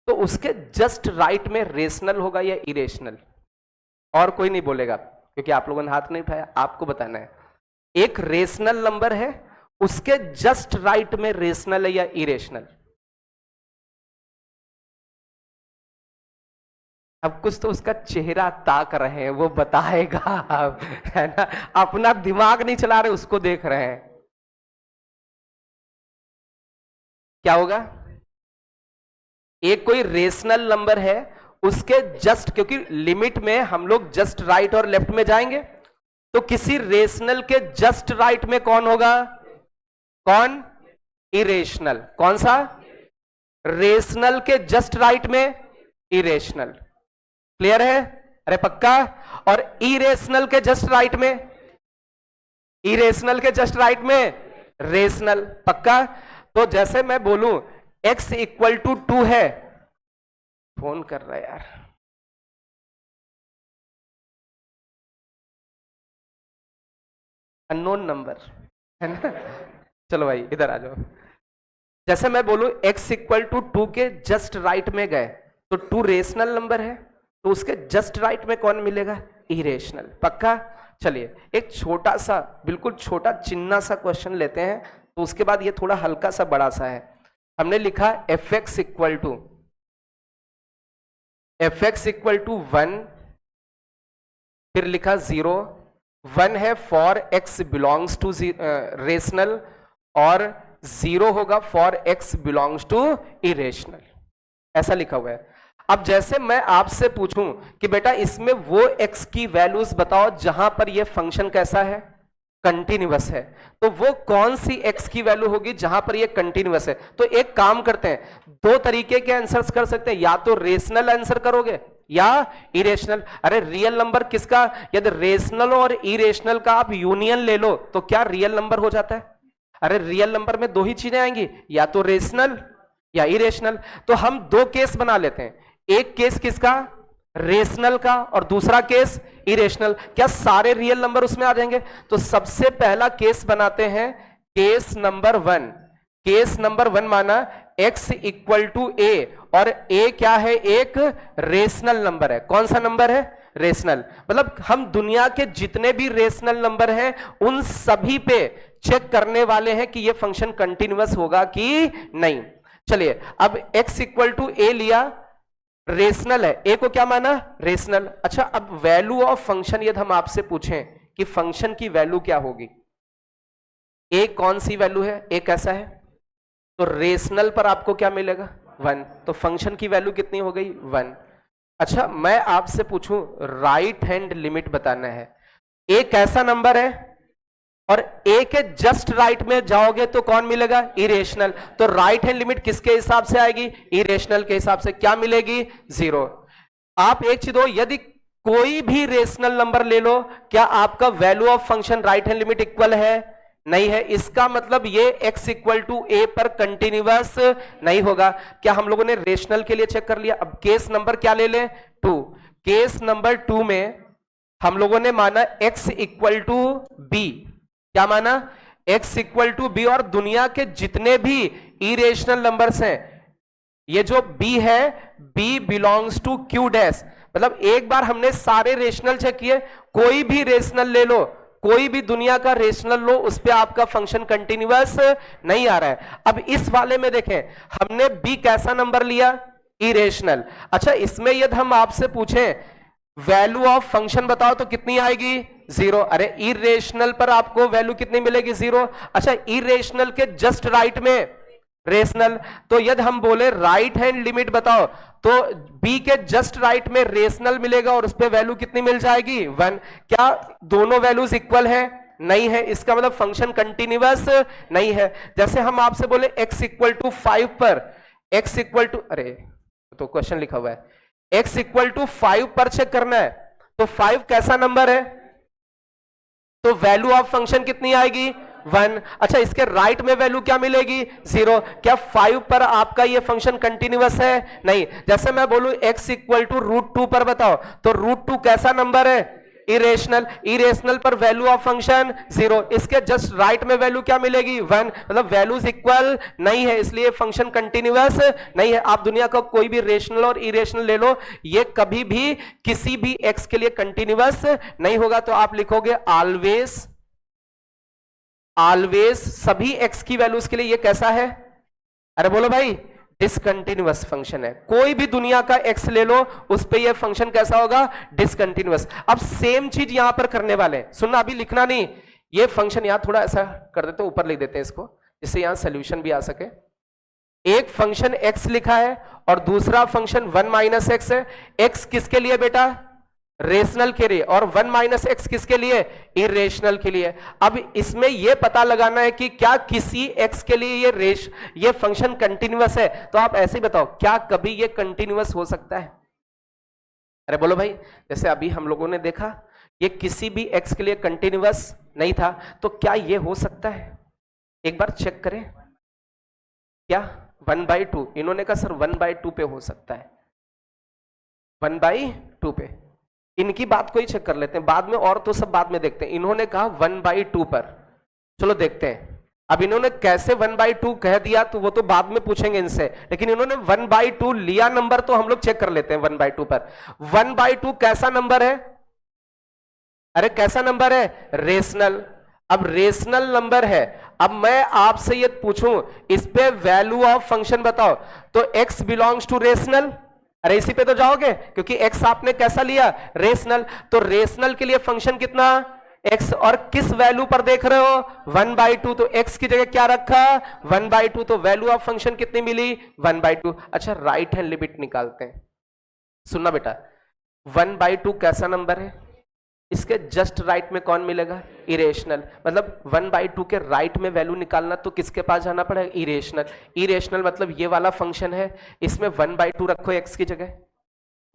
तो उसके जस्ट राइट में रेशनल होगा या इरेशनल? और कोई नहीं बोलेगा क्योंकि आप लोगों ने हाथ नहीं उठाया, आपको बताना है। एक रेशनल नंबर है, उसके जस्ट राइट में रेशनल है या इरेशनल? अब कुछ तो उसका चेहरा ताक रहे हैं, वो बताएगा, है ना? अपना दिमाग नहीं चला रहे, उसको देख रहे हैं। क्या होगा? एक कोई रेशनल नंबर है, उसके जस्ट, क्योंकि लिमिट में हम लोग जस्ट राइट और लेफ्ट में जाएंगे, तो किसी रेशनल के जस्ट राइट में कौन होगा? कौन? इरेशनल। कौन सा? रेशनल के जस्ट राइट में इरेशनल। क्लियर है? अरे पक्का। और इरेशनल के जस्ट राइट में? इरेशनल के जस्ट राइट में रेशनल। पक्का। तो जैसे मैं बोलूं x इक्वल टू 2 है, फोन कर रहा है यार, अननोन नंबर, है ना? चलो भाई इधर आ जाओ। जैसे मैं बोलूं x इक्वल टू 2 के जस्ट राइट में गए, तो 2 रेशनल नंबर है, तो उसके जस्ट राइट में कौन मिलेगा? इरेशनल। पक्का। चलिए एक छोटा सा, बिल्कुल छोटा चिन्ना सा क्वेश्चन लेते हैं, तो उसके बाद ये थोड़ा हल्का सा बड़ा सा है। हमने लिखा fx इक्वल टू 1, फिर लिखा 0, 1 है for x belongs to rational, और 0 होगा for x belongs to irrational, ऐसा लिखा हुआ है। अब जैसे मैं आपसे पूछूं कि बेटा इसमें वो x की वैल्यूज बताओ जहां पर ये फंक्शन कैसा है? कंटिन्यूअस है। तो वो कौन सी x की वैल्यू होगी जहां पर ये कंटिन्यूअस है? तो एक काम करते हैं, 2 तरीके के आंसर्स कर सकते हैं, या तो रेशनल आंसर करोगे या इरेशनल। अरे रियल नंबर किसका, यदि रेशनल और इरेशनल का आप यूनियन ले लो तो क्या रियल नंबर हो जाता है? अरे रियल नंबर में 2 ही चीजें आएंगी, या तो रेशनल या इरेशनल। तो हम 2 केस बना लेते हैं, एक केस किसका? रेशनल का, और दूसरा केस इरेशनल। क्या सारे रियल नंबर उसमें आ जाएंगे? तो सबसे पहला केस बनाते हैं, केस नंबर 1। केस नंबर 1 माना x इक्वल टू a, और a क्या है? एक रेशनल नंबर है। कौन सा नंबर है? रेशनल, मतलब हम दुनिया के जितने भी रेशनल नंबर हैं उन सभी पे चेक करने वाले हैं कि ये फंक्शन कंटिन्यूअस होगा कि नहीं। चलिए अब x इक्वल टू ए लिया, रेशनल है, ए को क्या माना रेशनल। अच्छा अब वैल्यू ऑफ फंक्शन यदि हम आपसे पूछें कि फंक्शन की वैल्यू क्या होगी, ए कौन सी वैल्यू है, ए कैसा है, तो रेशनल पर आपको क्या मिलेगा 1, तो फंक्शन की वैल्यू कितनी हो गई 1। अच्छा मैं आपसे पूछूं राइट हैंड लिमिट बताना है, ए कैसा नंबर है और ए के जस्ट राइट में जाओगे तो कौन मिलेगा इरेशनल, तो राइट हैंड लिमिट किसके हिसाब से आएगी इरेशनल के हिसाब से, क्या मिलेगी 0। आप एक चीज दो, यदि कोई भी रेशनल नंबर ले लो, क्या आपका value of function right hand limit equal है, नहीं है, इसका मतलब ये x इक्वल टू ए पर कंटिन्यूअस नहीं होगा। क्या हम लोगों ने रेशनल के लिए चेक कर लिया। अब केस नंबर क्या ले लें 2, केस नंबर 2 में हम लोगों ने माना x इक्वल टू बी, क्या माना x इक्वल टू बी, और दुनिया के जितने भी इरेशनल नंबर्स हैं, ये जो b है b belongs to q dash, मतलब एक बार हमने सारे रेशनल चेक किए, कोई भी रेशनल ले लो, कोई भी दुनिया का रेशनल लो, उस पे आपका फंक्शन कंटिन्यूअस नहीं आ रहा है। अब इस वाले में देखें हमने b कैसा नंबर लिया इरेशनल। अच्छा इसमें यदि हम आपसे पूछें वैल्यू ऑफ फंक्शन बताओ तो कितनी आएगी 0, अरे इरेशनल पर आपको वैल्यू कितनी मिलेगी 0। अच्छा इरेशनल के जस्ट राइट में रेशनल, तो यदि हम बोले राइट हैंड लिमिट बताओ तो b के जस्ट राइट में रेशनल मिलेगा और उस पर वैल्यू कितनी मिल जाएगी 1। क्या दोनों वैल्यूज इक्वल है, नहीं है, इसका मतलब फंक्शन कंटिन्यूअस नहीं है। जैसे हम आपसे बोले x इक्वल टू 5 पर x इक्वल टू, अरे तो क्वेश्चन लिखा हुआ है x इक्वल टू 5 पर चेक करना है, तो 5 कैसा नंबर है, तो वैल्यू ऑफ फंक्शन कितनी आएगी 1। अच्छा इसके राइट में वैल्यू क्या मिलेगी 0। क्या 5 पर आपका ये फंक्शन कंटिन्यूअस है, नहीं। जैसे मैं बोलूं x इक्वल टू √2 पर बताओ, तो √2 कैसा नंबर है इरेशनल, इरेशनल पर वैल्यू ऑफ फंक्शन 0, इसके जस्ट राइट में वैल्यू क्या मिलेगी 1, मतलब वैल्यूज इक्वल नहीं है, इसलिए फंक्शन कंटिन्यूअस नहीं है। आप दुनिया का कोई भी रेशनल और इरेशनल ले लो, ये कभी भी किसी भी x के लिए कंटिन्यूअस नहीं होगा। तो आप लिखोगे ऑलवेज, ऑलवेज सभी x की वैल्यूज के लिए ये कैसा है, अरे बोलो भाई डिसकंटिन्यूअस फंक्शन है। कोई भी दुनिया का x ले लो उस पे ये फंक्शन कैसा होगा डिसकंटिन्यूअस। अब सेम चीज यहां पर करने वाले हैं, सुनना अभी लिखना नहीं, ये फंक्शन यहां थोड़ा ऐसा कर देते हैं, ऊपर लिख देते हैं इसको, जिससे यहां सोल्यूशन भी आ सके। एक फंक्शन x लिखा है और दूसरा फंक्शन 1 माइनस x है। x किसके लिए बेटा रेशनल के लिए, और 1 माइनस एक्स किसके लिए इरेशनल के लिए। अब इसमें यह पता लगाना है कि क्या किसी x के लिए ये फंक्शन कंटिन्यूअस है, तो आप ऐसे ही बताओ क्या कभी ये कंटिन्यूअस हो सकता है, अरे बोलो भाई। जैसे अभी हम लोगों ने देखा ये किसी भी x के लिए कंटिन्यूअस नहीं था, तो क्या ये हो सकता है, एक बार चेक करें। क्या 1/2, इन्होंने कहा सर 1/2 पे हो सकता है, 1/2 पे, इनकी बात को ही चेक कर लेते हैं, बाद में और तो सब बाद में देखते हैं। इन्होंने कहा 1/2 पर, चलो देखते हैं अब इन्होंने कैसे 1/2 कह दिया, तो वो तो बाद में पूछेंगे इनसे, लेकिन इन्होंने 1/2 लिया नंबर, तो हम लोग चेक कर लेते हैं 1/2 पर। 1/2 कैसा नंबर है, अरे कैसा नंबर है रेशनल। अब रेशनल नंबर है, अब मैं आपसे ये पूछूं इस पे वैल्यू ऑफ फंक्शन बताओ, तो x बिलोंग्स टू रेशनल, अरे इसी पे तो जाओगे क्योंकि x आपने कैसा लिया रेशनल, तो रेशनल के लिए फंक्शन कितना x, और किस वैल्यू पर देख रहे हो 1/2, तो x की जगह क्या रखा 1/2, तो वैल्यू ऑफ फंक्शन कितनी मिली 1/2। अच्छा राइट हैंड लिमिट निकालते हैं, सुनना बेटा 1/2 कैसा नंबर है, इसके जस्ट राइट में कौन मिलेगा इरेशनल, मतलब 1/2 के राइट में वैल्यू निकालना तो किसके पास जाना पड़ेगा इरेशनल। इरेशनल मतलब ये वाला फंक्शन है, इसमें 1/2 रखो x की जगह,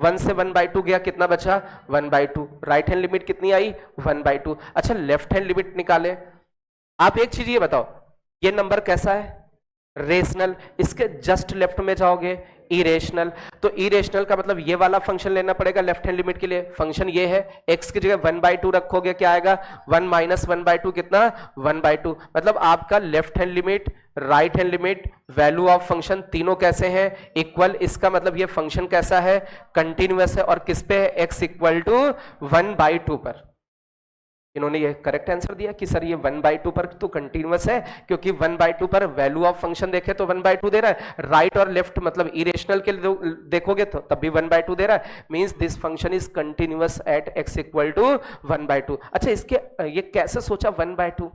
1 से 1/2 गया, कितना बचा 1/2, राइट हैंड लिमिट कितनी आई 1/2। अच्छा लेफ्ट हैंड लिमिट निकाले। आप एक चीज ये बताओ ये नंबर कैसा है रेशनल, इसके जस्ट लेफ्ट में जाओगे इरेशनल। तो इरेशनल का मतलब ये वाला फंक्शन लेना पड़ेगा लेफ्ट हैंड लिमिट के लिए। फंक्शन ये है, x की जगह 1/2 रखोगे क्या आएगा, 1 - 1/2 कितना, 1/2। मतलब आपका left hand limit, right hand limit, value of function तीनों कैसे हैं, इक्वल। इसका मतलब ये फंक्शन कैसा है, कंटिन्यूअस है। और किस पे है, x = 1/2 पर। इन्होंने ये करेक्ट आंसर दिया कि सर ये 1/2 पर तो कंटिन्यूअस है, क्योंकि 1/2 पर वैल्यू ऑफ फंक्शन देखे तो 1/2 दे रहा है। राइट और लेफ्ट मतलब इरेशनल के देखोगे तो तब भी 1/2 दे रहा है। Means this function is continuous at x = 1/2। अच्छा, इसके ये कैसे सोचा 1/2?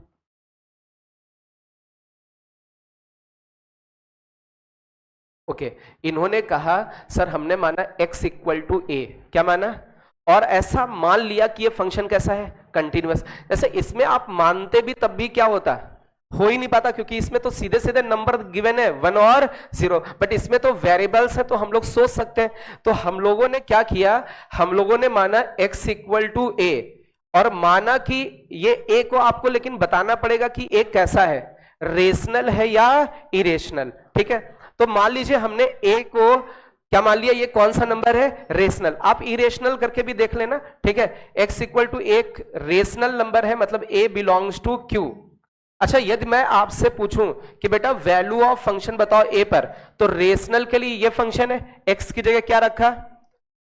ओके, इन्होंने कहा सर हमने माना x = a, क्या माना, और ऐसा मान लिया कि ये फंक्शन कैसा है, कंटिन्यूअस। जैसे इसमें आप मानते भी तब भी क्या होता, हो ही नहीं पाता, क्योंकि इसमें तो सीधे सीधे नंबर गिवन है 1 और 0, बट इसमें तो वेरिएबल्स है तो हम लोग सोच सकते हैं। तो हम लोगों ने क्या किया, हम लोगों ने माना x = a, और माना कि ये a को आपको लेकिन बताना पड़ेगा कि a कैसा है, रेशनल है या इरेशनल। ठीक है, तो मान लीजिए हमने a को क्या मान लिया, ये कौन सा नंबर है, रेशनल। आप इरेशनल करके भी देख लेना। ठीक है, x = एक रेशनल नंबर है, मतलब a बिलोंग्स टू q। अच्छा, यदि मैं आपसे पूछूं कि बेटा वैल्यू ऑफ फंक्शन बताओ a पर, तो रेशनल के लिए ये फंक्शन है, x की जगह क्या रखा,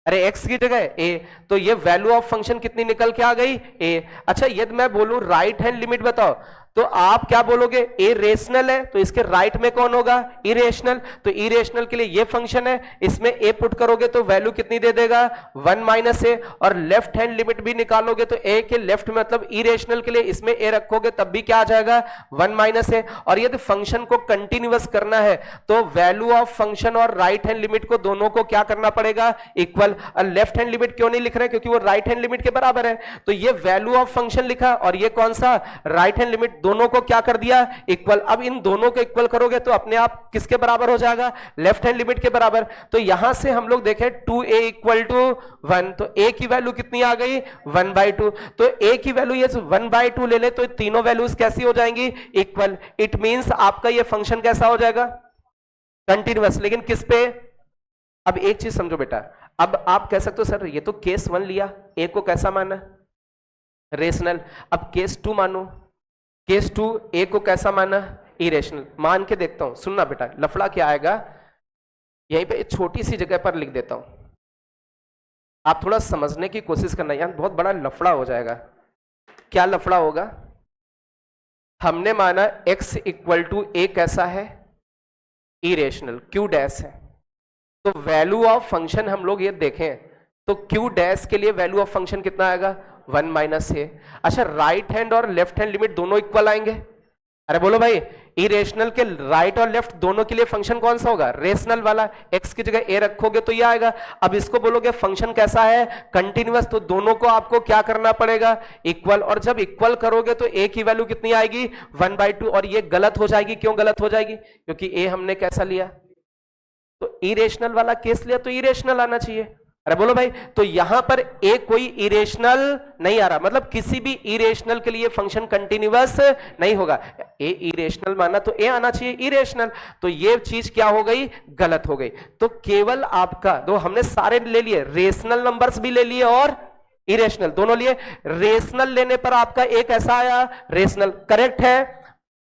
अरे x की जगह a, तो ये वैल्यू ऑफ फंक्शन कितनी निकल के आ गई, a। अच्छा, यदि मैं बोलूं राइट हैंड लिमिट बताओ, तो आप क्या बोलोगे, a रेशनल है तो इसके राइट में कौन होगा, इरेशनल। तो इरेशनल के लिए ये फंक्शन है, इसमें a पुट करोगे तो वैल्यू कितनी दे देगा, 1 - a। और लेफ्ट हैंड लिमिट भी निकालोगे तो a के लेफ्ट में मतलब इरेशनल के लिए इसमें a रखोगे तब भी क्या आ जाएगा, 1 - a। और यदि फंक्शन को कंटिन्यूअस करना है तो वैल्यू ऑफ फंक्शन और राइट हैंड लिमिट को दोनों को क्या करना पड़ेगा, इक्वल। और लेफ्ट हैंड लिमिट क्यों नहीं लिख रहे, क्योंकि वो राइट हैंड लिमिट के बराबर है। तो ये वैल्यू ऑफ फंक्शन लिखा और ये कौन सा, राइट हैंड लिमिट, दोनों को क्या कर दिया, इक्वल। अब इन दोनों को इक्वल करोगे तो अपने आप किसके बराबर हो जाएगा, लेफ्ट हैंड लिमिट के बराबर। तो यहां से हम लोग देखें 2a = 1, तो a की वैल्यू कितनी आ गई, 1/2। तो a की वैल्यू ये 1/2 ले ले तो तीनों वैल्यूज कैसी हो जाएंगी, इक्वल। इट मींस आपका ये फंक्शन कैसा हो जाएगा, कंटिन्यूअस। लेकिन किस पे, अब एक चीज समझो बेटा, अब आप कह सकते हो सर ये तो केस 1 लिया, a को कैसा माना, रेशनल। अब केस 2 मानो, केस 2 a को कैसा माना, इरेशनल। मान के देखता हूं, सुनना बेटा, लफड़ा क्या आएगा, यहीं पे छोटी सी जगह पर लिख देता हूं, आप थोड़ा समझने की कोशिश करना, यार बहुत बड़ा लफड़ा हो जाएगा। क्या लफड़ा होगा, हमने माना x = a कैसा है, इरेशनल, q डैश है। तो वैल्यू ऑफ फंक्शन हम लोग ये देखें तो q डैश के लिए वैल्यू ऑफ फंक्शन कितना आएगा, 1 - a। अच्छा, राइट हैंड और लेफ्ट हैंड लिमिट दोनों इक्वल आएंगे, अरे बोलो भाई, इरेशनल के राइट और लेफ्ट दोनों के लिए फंक्शन कौन सा होगा, रेशनल वाला। x की जगह a रखोगे तो ये आएगा। अब इसको बोलोगे फंक्शन कैसा है, कंटिन्यूअस, तो दोनों को आपको क्या करना पड़ेगा, इक्वल। और जब इक्वल करोगे तो a की वैल्यू कितनी आएगी, 1/2। और ये गलत हो जाएगी, क्यों गलत हो जाएगी, क्योंकि a हमने कैसा लिया, तो इरेशनल वाला केस लिया तो इरेशनल आना चाहिए। अरे बोलो भाई, तो यहां पर a कोई इरेशनल नहीं आ रहा, मतलब किसी भी इरेशनल के लिए फंक्शन कंटिन्यूअस नहीं होगा। a इरेशनल माना तो a आना चाहिए इरेशनल, तो ये चीज क्या हो गई, गलत हो गई। तो केवल आपका दो, हमने सारे ले लिए, रेशनल नंबर्स भी ले लिए और इरेशनल दोनों लिए। रेशनल लेने पर आपका एक ऐसा आया, रेशनल करेक्ट है,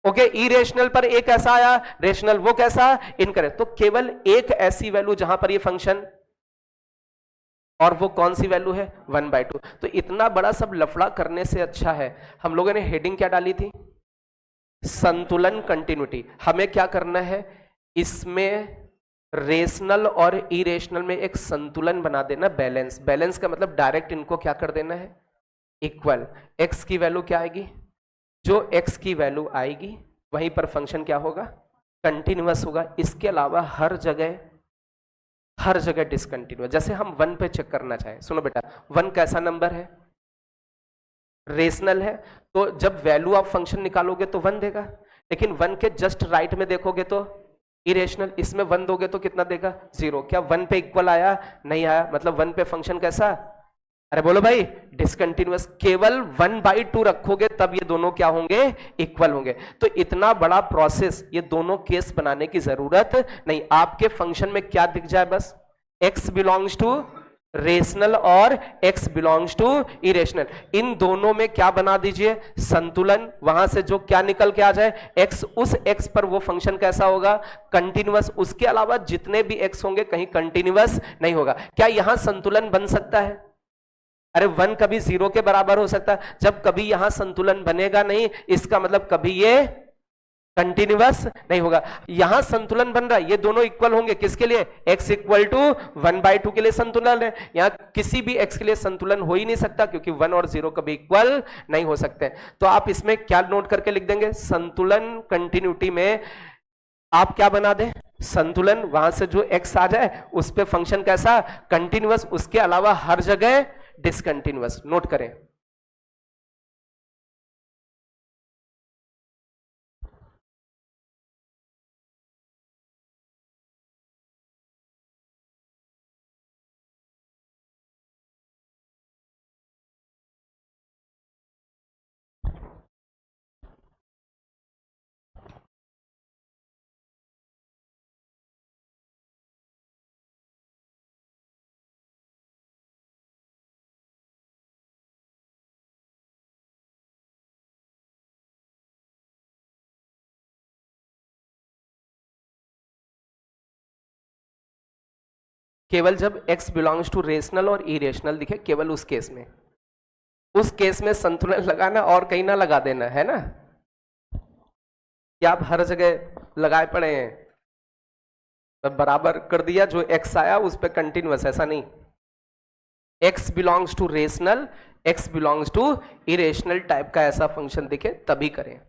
ओके। इरेशनल पर एक ऐसा आया, रेशनल, वो कैसा, इनकरेक्ट। तो केवल एक ऐसी वैल्यू जहां पर ये फंक्शन, और वो कौन सी वैल्यू है, 1/2। तो इतना बड़ा सब लफड़ा करने से अच्छा है हम लोगों ने हेडिंग क्या डाली थी, संतुलन कंटिन्यूटी। हमें क्या करना है, इसमें रेशनल और इरेशनल में एक संतुलन बना देना, बैलेंस। बैलेंस का मतलब डायरेक्ट इनको क्या कर देना है, इक्वल। x की वैल्यू क्या आएगी, जो x की वैल्यू आएगी वहीं पर फंक्शन क्या होगा, कंटिन्यूअस होगा। इसके अलावा हर जगह डिसकंटिन्यूअस। जैसे हम 1 पे चेक करना चाहें, सुनो बेटा, 1 कैसा नंबर है, रेशनल है, तो जब वैल्यू ऑफ फंक्शन निकालोगे तो 1 देगा। लेकिन 1 के जस्ट राइट में देखोगे तो इरेशनल, इसमें 1 दोगे तो कितना देगा, 0। क्या 1 पे इक्वल आया, नहीं आया, मतलब 1 पे फंक्शन कैसा, अरे बोलो भाई, डिसकंटिन्यूअस। केवल 1/2 रखोगे तब ये दोनों क्या होंगे, इक्वल होंगे। तो इतना बड़ा प्रोसेस, ये दोनों केस बनाने की जरूरत नहीं। आपके फंक्शन में क्या दिख जाए, बस x बिलोंग्स टू रेशनल और x बिलोंग्स टू इरेशनल, इन दोनों में क्या बना दीजिए, संतुलन। वहां से जो क्या निकल के आ जाए, x, उस x पर वो फंक्शन कैसा होगा, कंटिन्यूअस। उसके अलावा जितने भी x होंगे कहीं कंटिन्यूअस नहीं होगा। क्या यहां संतुलन बन सकता है? अरे 1 कभी 0 के बराबर हो सकता है। जब कभी यहां संतुलन बनेगा नहीं, इसका मतलब कभी ये कंटिन्यूअस नहीं होगा। यहां संतुलन बन रहा है, ये दोनों इक्वल होंगे किसके लिए, x इक्वल टू 1/2 के लिए संतुलन है। यहां किसी भी x के लिए संतुलन हो ही नहीं सकता, क्योंकि 1 और 0 कभी इक्वल नहीं हो सकते। तो आप इसमें क्या नोट करके लिख देंगे, संतुलन कंटिन्यूटी में आप क्या बना दें, संतुलन। वहां से जो x आ जाए उस पे फंक्शन कैसा, कंटिन्यूअस। उसके अलावा हर जगह डिसकंटिन्यूअस। नोट करें। केवल जब x बिलोंग्स टू रेशनल और इरेशनल दिखे, केवल उस केस में, उस केस में संतुलन लगाना और कहीं ना लगा देना, है ना। क्या आप हर जगह लगाए पड़े हैं, तो बराबर कर दिया, जो x आया उस पे कंटिन्यूअस, ऐसा नहीं। x belongs to rational, x belongs to irrational type का ऐसा फंक्शन दिखे तभी करें।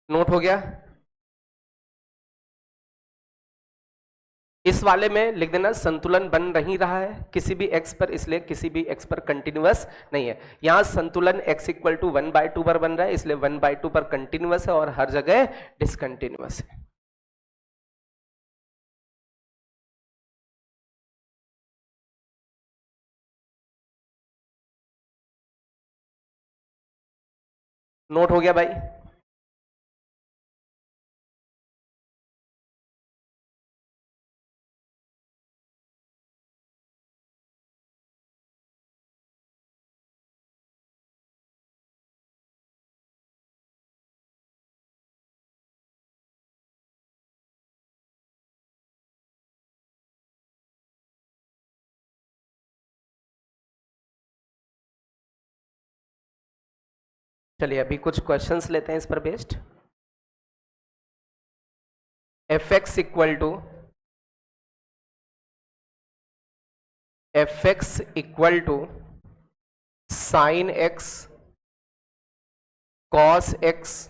नोट हो गया। इस वाले में लिख देना, संतुलन बन नहीं रहा है किसी भी x पर, इसलिए किसी भी x पर कंटिन्यूअस नहीं है। यहां संतुलन x इक्वल टू 1/2 पर बन रहा है, इसलिए 1/2 पर कंटिन्यूअस है और हर जगह डिसकंटिन्यूअस है। नोट हो गया भाई। चलिए अभी कुछ क्वेश्चंस लेते हैं इस पर based. fx equal to sine x cos x,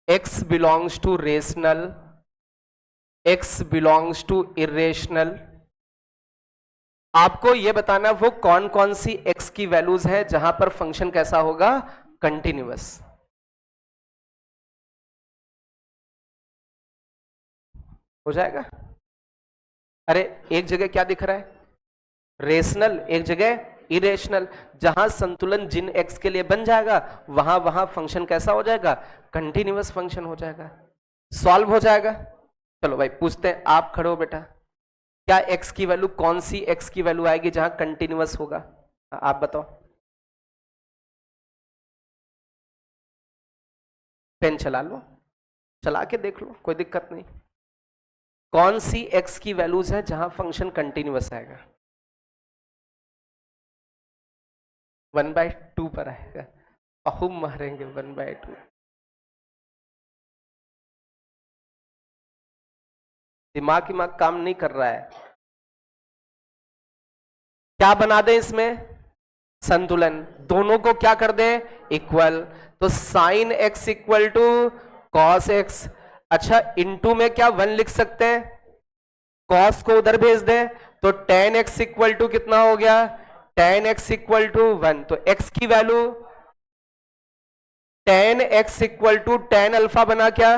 x belongs to rational, x belongs to irrational. आपको यह बताना वो कौन कौन सी x की वैल्यूज है जहां पर फंक्शन कैसा होगा, कंटिन्यूअस। हो जाएगा। अरे एक जगह क्या दिख रहा है, रेशनल, एक जगह इरेशनल। जहां संतुलन जिन x के लिए बन जाएगा वहां वहां फंक्शन कैसा हो जाएगा, कंटिन्यूअस फंक्शन हो जाएगा, सॉल्व हो जाएगा। चलो भाई पूछते हैं, आप खड़े हो बेटा, क्या x की वैल्यू, कौन सी x की वैल्यू आएगी जहां कंटिन्यूअस होगा, आप बताओ। पेन चला लो, चला के देख लो, कोई दिक्कत नहीं। कौन सी x की वैल्यूज है जहां फंक्शन कंटिन्यूअस आएगा, 1/2 पर आएगा। अहुम मारेंगे 1/2। दिमाग काम नहीं कर रहा है। क्या बना दें इसमें, संतुलन। दोनों को क्या कर दें, इक्वल। तो sine x equal to cos x। अच्छा इनटू में क्या 1 लिख सकते हैं, कॉस को उधर भेज दें, तो tan x इक्वल टू कितना हो गया, tan x इक्वल टू 1। तो x की value tan x equal to tan alpha बना क्या,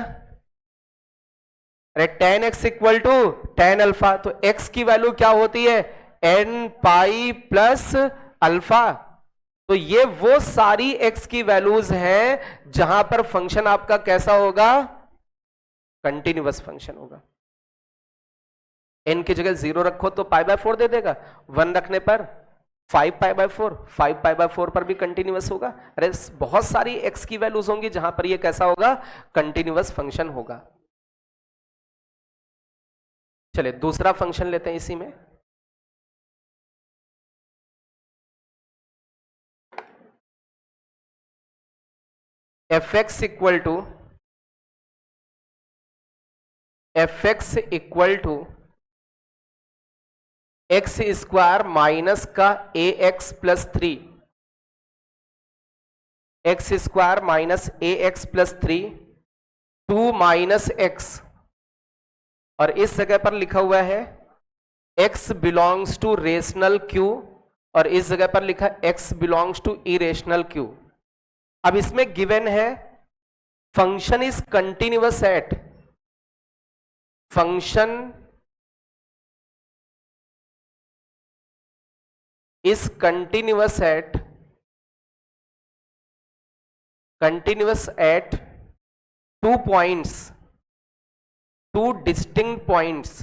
अरे tan x equal to tan alpha. तो x की वैल्यू क्या होती है, एन पाई प्लस अल्फा। तो ये वो सारी x की वैल्यूज हैं जहां पर फंक्शन आपका कैसा होगा, कंटिन्यूअस फंक्शन होगा। n की जगह 0 रखो तो π/4 दे देगा, 1 रखने पर 5π/4, 5π/4 पर भी कंटिन्यूअस होगा। अरे बहुत सारी x की वैल्यूज होंगी जहां पर ये कैसा होगा, कंटिन्यूअस फंक्शन होगा। चलिए दूसरा फंक्शन लेते हैं इसी में। fx equal to x square minus का ax plus 3, x square minus ax plus 3 2 minus x, और इस जगह पर लिखा हुआ है x belongs to rational q, और इस जगह पर लिखा x belongs to irrational q। अब इसमें गिवन है function is continuous at, function is continuous at 2 points, 2 distinct points,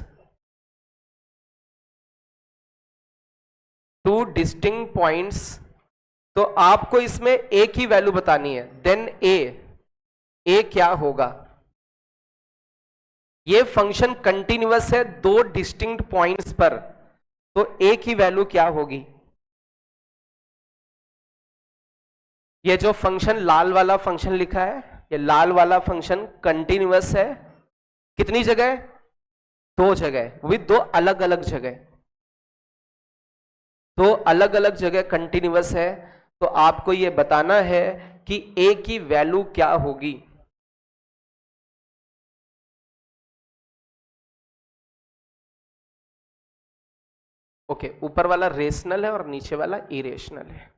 2 distinct points. तो आपको इसमें a की वैल्यू बतानी है, देन a क्या होगा। ये फंक्शन कंटिन्यूअस है 2 डिस्टिंक्ट पॉइंट्स पर, तो a की वैल्यू क्या होगी। ये जो फंक्शन लाल वाला फंक्शन लिखा है, ये लाल वाला फंक्शन कंटिन्यूअस है कितनी जगह, 2 जगह, वो भी 2 अलग अलग जगह, 2 अलग अलग जगह कंटिन्यूअस है। तो आपको ये बताना है कि a की वैल्यू क्या होगी। ओके, ऊपर वाला रेशनल है और नीचे वाला इरेशनल है।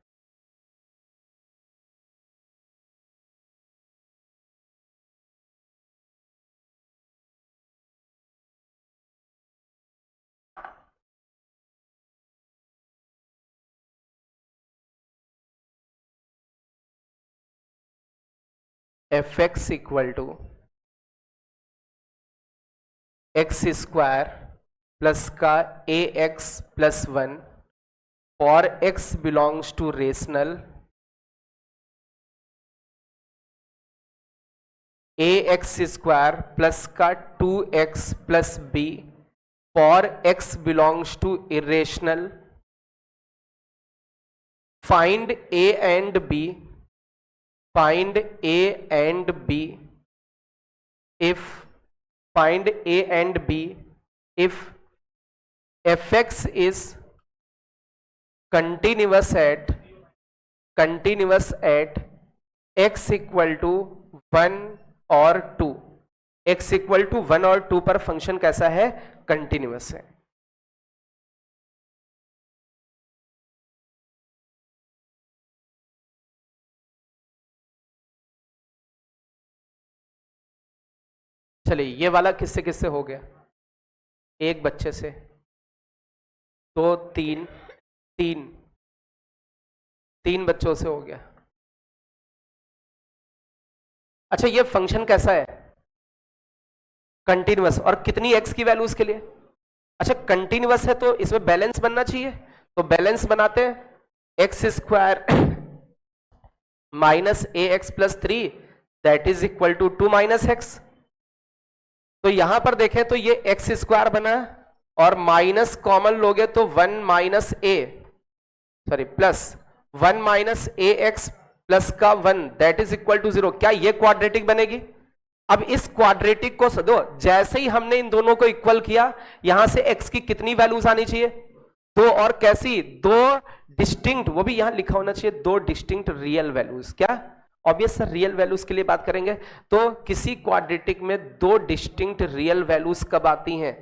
fx equal to x square plus का ax plus 1 for x belongs to rational, ax square plus का 2x plus b for x belongs to irrational, find a and b, find a and b if, find a and b if fx is continuous at x equal to 1 और 2, x equal to 1 और 2 पर function कैसा है, continuous है। चलिए ये वाला किससे किससे हो गया, एक बच्चे से, 2 3 3 बच्चों से हो गया। अच्छा ये फंक्शन कैसा है, कंटिन्यूअस, और कितनी x की वैल्यू उसके लिए। अच्छा कंटिन्यूअस है तो इसमें बैलेंस बनना चाहिए, तो बैलेंस बनाते हैं x square minus ax plus 3 that is equal to 2 minus x. तो यहां पर देखें तो ये एक्स स्क्वायर बना और माइनस कॉमन लोगे तो 1 minus plus 1 minus ax plus का 1 दैट इज इक्वल टू 0। क्या ये क्वाड्रेटिक बनेगी। अब इस क्वाड्रेटिक को दो, जैसे ही हमने इन दोनों को इक्वल किया यहां से x की कितनी वैल्यूज आनी चाहिए, 2, और कैसी 2 डिस्टिंक्ट, वो भी यहां लिखा होना चाहिए 2 डिस्टिंक्ट रियल वैल्यूज। क्या ऑब्वियस सर, रियल वैल्यूज के लिए बात करेंगे तो किसी क्वाड्रेटिक में 2 डिस्टिंक्ट रियल वैल्यूज कब आती हैं,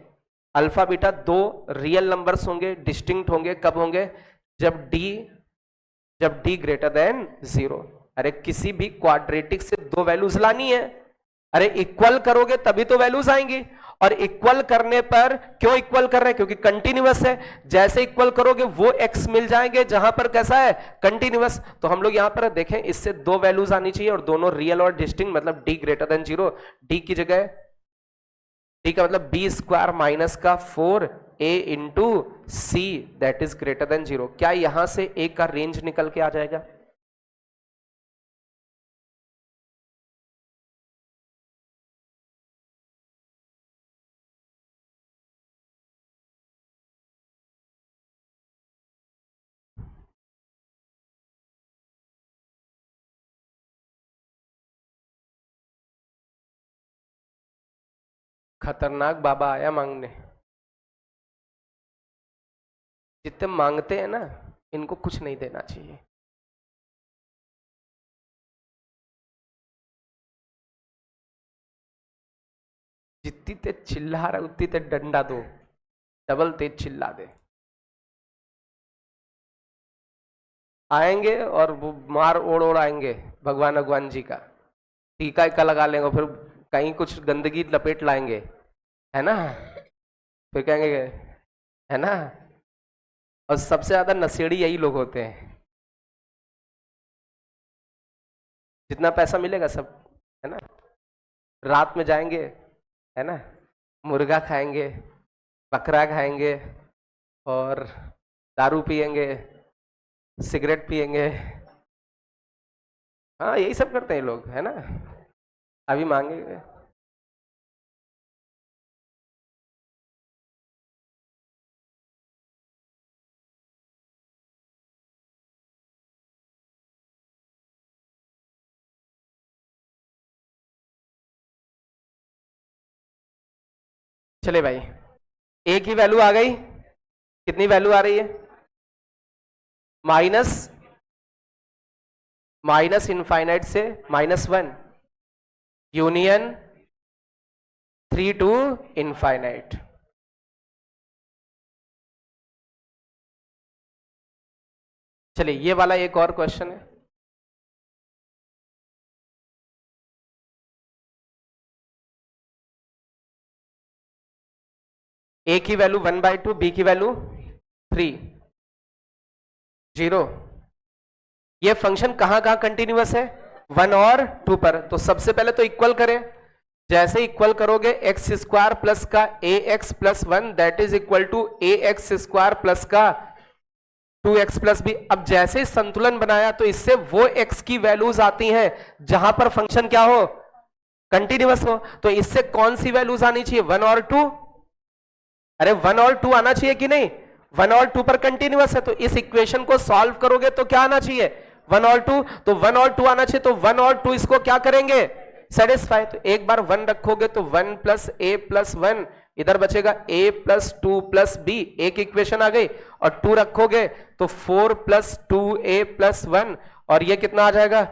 अल्फा बीटा 2 रियल नंबर्स होंगे, डिस्टिंक्ट होंगे, कब होंगे, जब d ग्रेटर देन 0। अरे किसी भी क्वाड्रेटिक से 2 वैल्यूज लानी है, अरे इक्वल करोगे तभी तो वैल्यूज आएंगी, और इक्वल करने पर, क्यों इक्वल कर रहे हैं, क्योंकि कंटिन्यूअस है, जैसे इक्वल करोगे वो x मिल जाएंगे जहां पर कैसा है, कंटिन्यूअस। तो हम लोग यहां पर देखें, इससे दो वैल्यूज आनी चाहिए और दोनों रियल और डिस्टिंक्ट, मतलब d ग्रेटर देन 0, d की जगह, d का मतलब b स्क्वायर माइनस का 4a into see that is greater than 0। क्या यहां से a का रेंज निकल के आ जाएगा? खतरनाक बाबा आया मांगने। जितने मांगते हैं ना, इनको कुछ नहीं देना चाहिए। जितनी तेज चिल्ला रहा है उतनी तेज डंडा दो, डबल तेज चिल्ला दे। आएंगे और वो मार ओढ़ ओढ़ आएंगे भगवान भगवान जी का, टीका इका लगा लेंगे, फिर कहीं कुछ गंदगी लपेट लाएंगे, है ना, फिर कहेंगे, है ना। और सबसे ज्यादा नशेड़ी यही लोग होते हैं। जितना पैसा मिलेगा सब, है ना, रात में जाएंगे, है ना, मुर्गा खाएंगे, बकरा खाएंगे और दारू पिएंगे, सिगरेट पिएंगे। हाँ यही सब करते हैं लोग, है ना। अभी मांगेंगे। चले भाई, एक ही वैल्यू आ गई। कितनी वैल्यू आ रही है? माइनस, माइनस इनफाइनाइट से -1, यूनियन 3 टू इनफाइनाइट। चलिए ये वाला एक और क्वेश्चन है। ए की वैल्यू 1/2, बी की वैल्यू 3, 0। ये फंक्शन कहां कहां कंटिन्यूअस है? 1 और 2 पर। तो सबसे पहले तो इक्वल करें। जैसे इक्वल करोगे एक्स स्क्वायर प्लस का A x plus 1 that is equal to A x square plus का 2x प्लस बी। अब जैसे ही संतुलन बनाया तो इससे वो x की वैल्यूज आती हैं जहां पर फंक्शन क्या हो, कंटिन्यूअस हो। तो इससे कौन सी वैल्यूज आनी चाहिए? 1 और 2। अरे 1 और 2 आना चाहिए कि नहीं? 1 और 2 पर कंटिन्यूअस है, तो इस इक्वेशन को सॉल्व करोगे तो क्या आना चाहिए? 1 और 2। तो 1 और 2 आना चाहिए, तो 1 और 2 इसको क्या करेंगे? सेटिस्फाई। तो एक बार 1 रखोगे तो 1 प्लस ए प्लस 1, इधर बचेगा a प्लस 2 प्लस बी, एक इक्वेशन आ गई। और 2 रखोगे तो 4 प्लस 2a प्लस 1, और ये कितना आ जाएगा?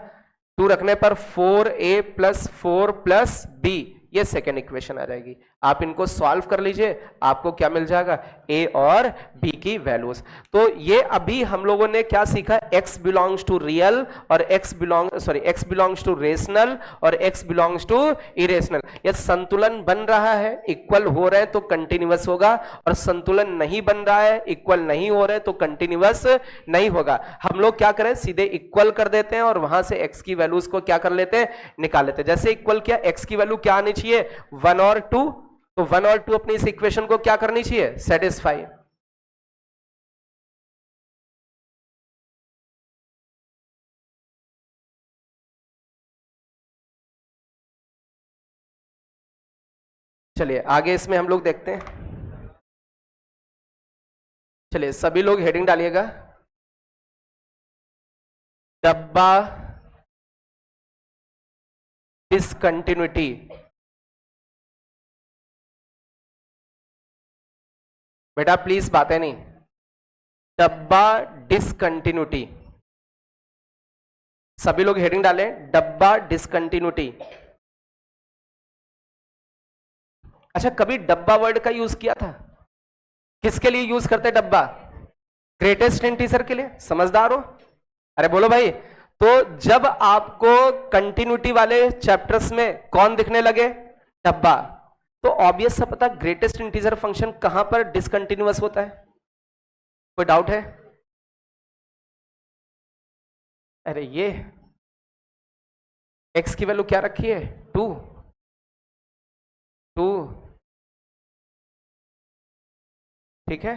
2 रखने पर 4a प्लस 4 प्लस बी, ये सेकेंड इक्वेशन आ जाएगी। आप इनको सॉल्व कर लीजिए, आपको क्या मिल जाएगा? a और b की वैल्यूज। तो ये अभी हम लोगों ने क्या सीखा? x बिलोंग्स टू रियल और x बिलोंग्स टू रेशनल और x बिलोंग्स टू इरेशनल। ये संतुलन बन रहा है, इक्वल हो रहे हैं तो कंटिन्यूअस होगा, और संतुलन नहीं बन रहा है, इक्वल नहीं हो रहे तो कंटिन्यूअस नहीं होगा। हम लोग क्या करें? सीधे इक्वल कर देते हैं और वहां से x की वैल्यूज को क्या कर लेते हैं? निकाल लेते हैं। जैसे इक्वल किया, x की वैल्यू क्या आनी चाहिए? 1 और 2। तो 1 और 2 अपनी इस इक्वेशन को क्या करनी चाहिए? सेटिस्फाई। चलिए आगे इसमें हम लोग देखते हैं। चलिए सभी लोग हेडिंग डालिएगा, डब्बा डिसकंटिन्यूटी। बेटा प्लीज बातें नहीं, डब्बा डिसकंटिन्यूटी। सभी लोग हेडिंग डालें, डब्बा डिसकंटिन्यूटी। अच्छा, कभी डब्बा वर्ड का यूज किया था? किसके लिए यूज करते डब्बा? ग्रेटेस्ट हिंट टीचर के लिए। समझदार हो? अरे बोलो भाई। तो जब आपको कंटिन्यूटी वाले चैप्टर्स में कौन दिखने लगे? डब्बा। तो ऑब्वियस सा पता, ग्रेटेस्ट इंटीजर फंक्शन कहां पर डिसकंटिन्यूअस होता है? कोई डाउट है? अरे ये x की वैल्यू क्या रखी है? 2 2, ठीक है।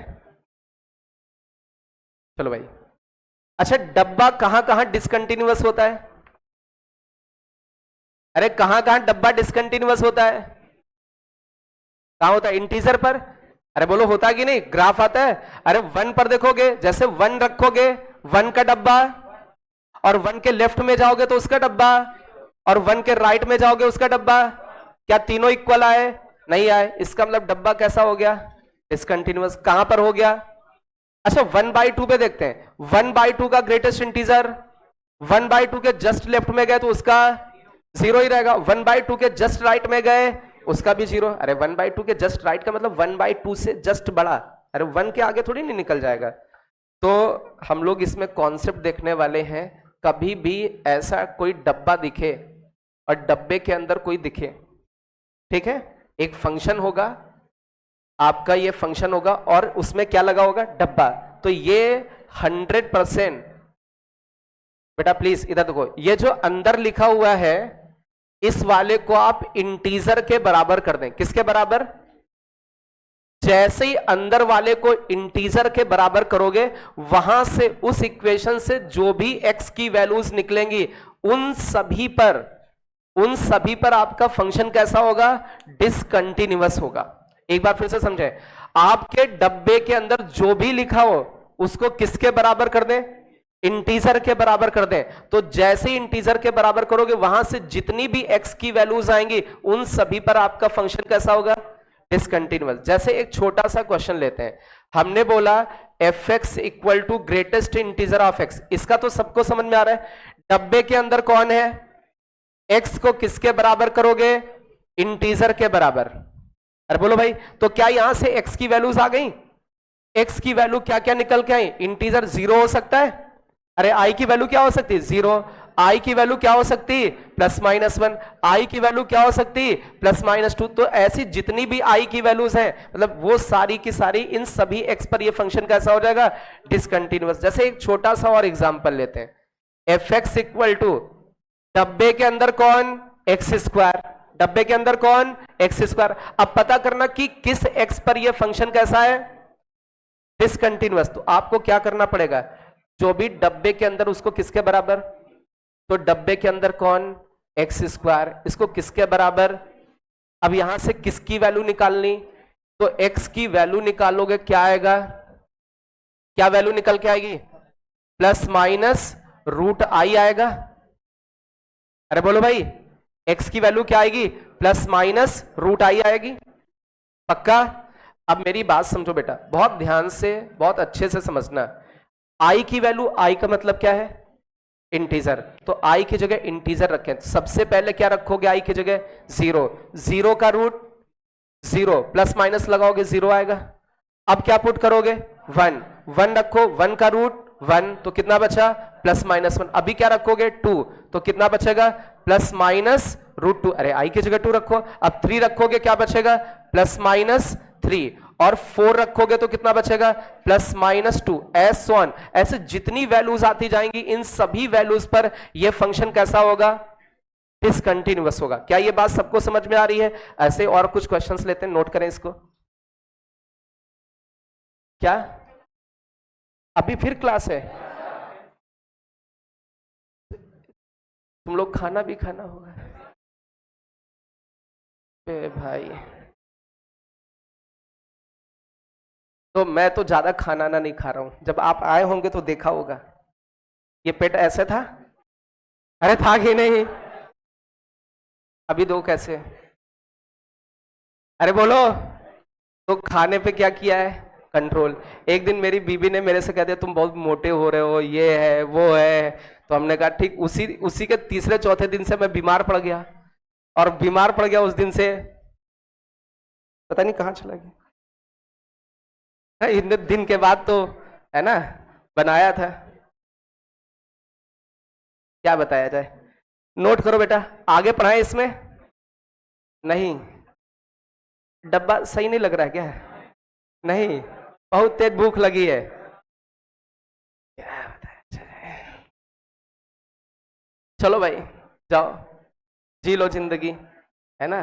चलो भाई, अच्छा डब्बा कहां कहां डिसकंटिन्यूअस होता है? अरे कहां कहां डब्बा डिसकंटिन्यूअस होता है? कहां होता है? इंटीजर पर। अरे बोलो होता है कि नहीं? ग्राफ आता है। अरे 1 पर देखोगे, जैसे 1 रखोगे 1 का डब्बा, और 1 के लेफ्ट में जाओगे तो उसका डब्बा, और 1 के राइट में जाओगे उसका डब्बा। क्या तीनों इक्वल आए? नहीं आए। इसका मतलब डब्बा कैसा हो गया? डिसकंटिन्यूअस। कहां पर हो गया? अच्छा 1/2 पे देखते हैं। 1/2 का ग्रेटेस्ट इंटीजर 1/2 के जस्ट लेफ्ट में गए तो उसका 0 ही रहेगा। 1/2 के जस्ट राइट में गए उसका भी 0। अरे 1/2 के जस्ट राइट का मतलब 1/2 से जस्ट बड़ा। अरे 1 के आगे थोड़ी नहीं निकल जाएगा। तो हम लोग इसमें कॉन्सेप्ट देखने वाले हैं, कभी भी ऐसा कोई डब्बा दिखे और डब्बे के अंदर कोई दिखे, ठीक है, एक फंक्शन होगा आपका, ये फंक्शन होगा और उसमें क्या लगा होगा? डब्बा। तो ये 100%, बेटा प्लीज इधर देखो, ये जो अंदर लिखा हुआ है इस वाले को आप इंटीजर के बराबर कर दें। किसके बराबर? जैसे ही अंदर वाले को इंटीजर के बराबर करोगे, वहां से उस इक्वेशन से जो भी x की वैल्यूज निकलेंगी उन सभी पर आपका फंक्शन कैसा होगा? डिसकंटिन्यूअस होगा। एक बार फिर से समझे, आपके डब्बे के अंदर जो भी लिखा हो उसको किसके बराबर कर दें? इंटीजर के बराबर कर दें। तो जैसे ही इंटीजर के बराबर करोगे, वहां से जितनी भी x की वैल्यूज आएंगी उन सभी पर आपका फंक्शन कैसा होगा? डिसकंटिन्यूअस। जैसे एक छोटा सा क्वेश्चन लेते हैं, हमने बोला fx equal to greatest integer of x। इसका तो सबको समझ में आ रहा है। डब्बे के अंदर कौन है? x को किसके बराबर करोगे? इंटीजर के बराबर। अरे बोलो भाई, तो क्या यहां से x की वैल्यूज आ गई? x की वैल्यू क्या क्या निकल के आई? इंटीजर 0 हो सकता है। अरे i की वैल्यू क्या हो सकती है? 0। i की वैल्यू क्या हो सकती है? +-1। i की वैल्यू क्या हो सकती है? +-2। तो ऐसी जितनी भी i की वैल्यूज हैं, मतलब वो सारी की सारी इन सभी x पर ये फंक्शन कैसा हो जाएगा? डिसकंटिन्यूअस। जैसे एक छोटा सा और एग्जांपल लेते हैं, fx इक्वल टू डब्बे के अंदर कौन? x²। डब्बे के अंदर कौन? x²। अब पता करना कि किस x पर यह फंक्शन कैसा है? डिसकंटिन्यूअस। तो आपको क्या करना पड़ेगा? जो भी डब्बे के अंदर उसको किसके बराबर? तो डब्बे के अंदर कौन? x²। इसको किसके बराबर? अब यहां से किसकी वैल्यू निकालनी? तो x की वैल्यू निकालोगे, क्या आएगा? क्या वैल्यू निकल के आएगी? ±√i आएगा। अरे बोलो भाई, x की वैल्यू क्या आएगी? ±√i आएगी। पक्का? अब मेरी बात समझो बेटा, बहुत ध्यान से, बहुत अच्छे से समझना। i की वैल्यू, i का मतलब क्या है? इंटीजर। तो i की जगह इंटीजर रखें। सबसे पहले क्या रखोगे i की जगह? 0। 0 का रूट 0, प्लस माइनस लगाओगे 0 आएगा। अब क्या पुट करोगे? 1। 1 रखो, 1 का रूट 1, तो कितना बचा? +-1। अभी क्या रखोगे? 2, तो कितना बचेगा? +-√2। अरे i की जगह 2 रखो। अब 3 रखोगे, क्या बचेगा? +-3। और 4 रखोगे तो कितना बचेगा? +-2। एस ऑन, ऐसे जितनी वैल्यूज आती जाएंगी इन सभी वैल्यूज पर यह फंक्शन कैसा होगा? डिसकंटिन्यूअस होगा। क्या यह बात सबको समझ में आ रही है? ऐसे और कुछ क्वेश्चंस लेते हैं, नोट करें इसको। क्या अभी फिर क्लास है? तुम लोग खाना भी खाना होगा। भाई तो मैं तो ज्यादा खाना ना नहीं खा रहा हूं, जब आप आए होंगे तो देखा होगा। ये पेट ऐसे था? अरे था कि नहीं? अभी दो कैसे? अरे बोलो। तो खाने पे क्या किया है? कंट्रोल। एक दिन मेरी बीबी ने मेरे से कह दिया तुम बहुत मोटे हो रहे हो, ये है वो है। तो हमने कहा ठीक। उसी उसी के तीसरे चौथे दिन से मैं बीमार पड़ गया, और बीमार पड़ गया उस दिन से पता नहीं कहाँ चला गया। इतने दिन के बाद तो है ना बनाया था, क्या बताया जाए। नोट करो बेटा, आगे पढ़ाएं इसमें? नहीं। डब्बा सही नहीं लग रहा है क्या? नहीं, बहुत तेज भूख लगी है। क्या बताएं? चलो भाई, जाओ जी लो जिंदगी, है ना।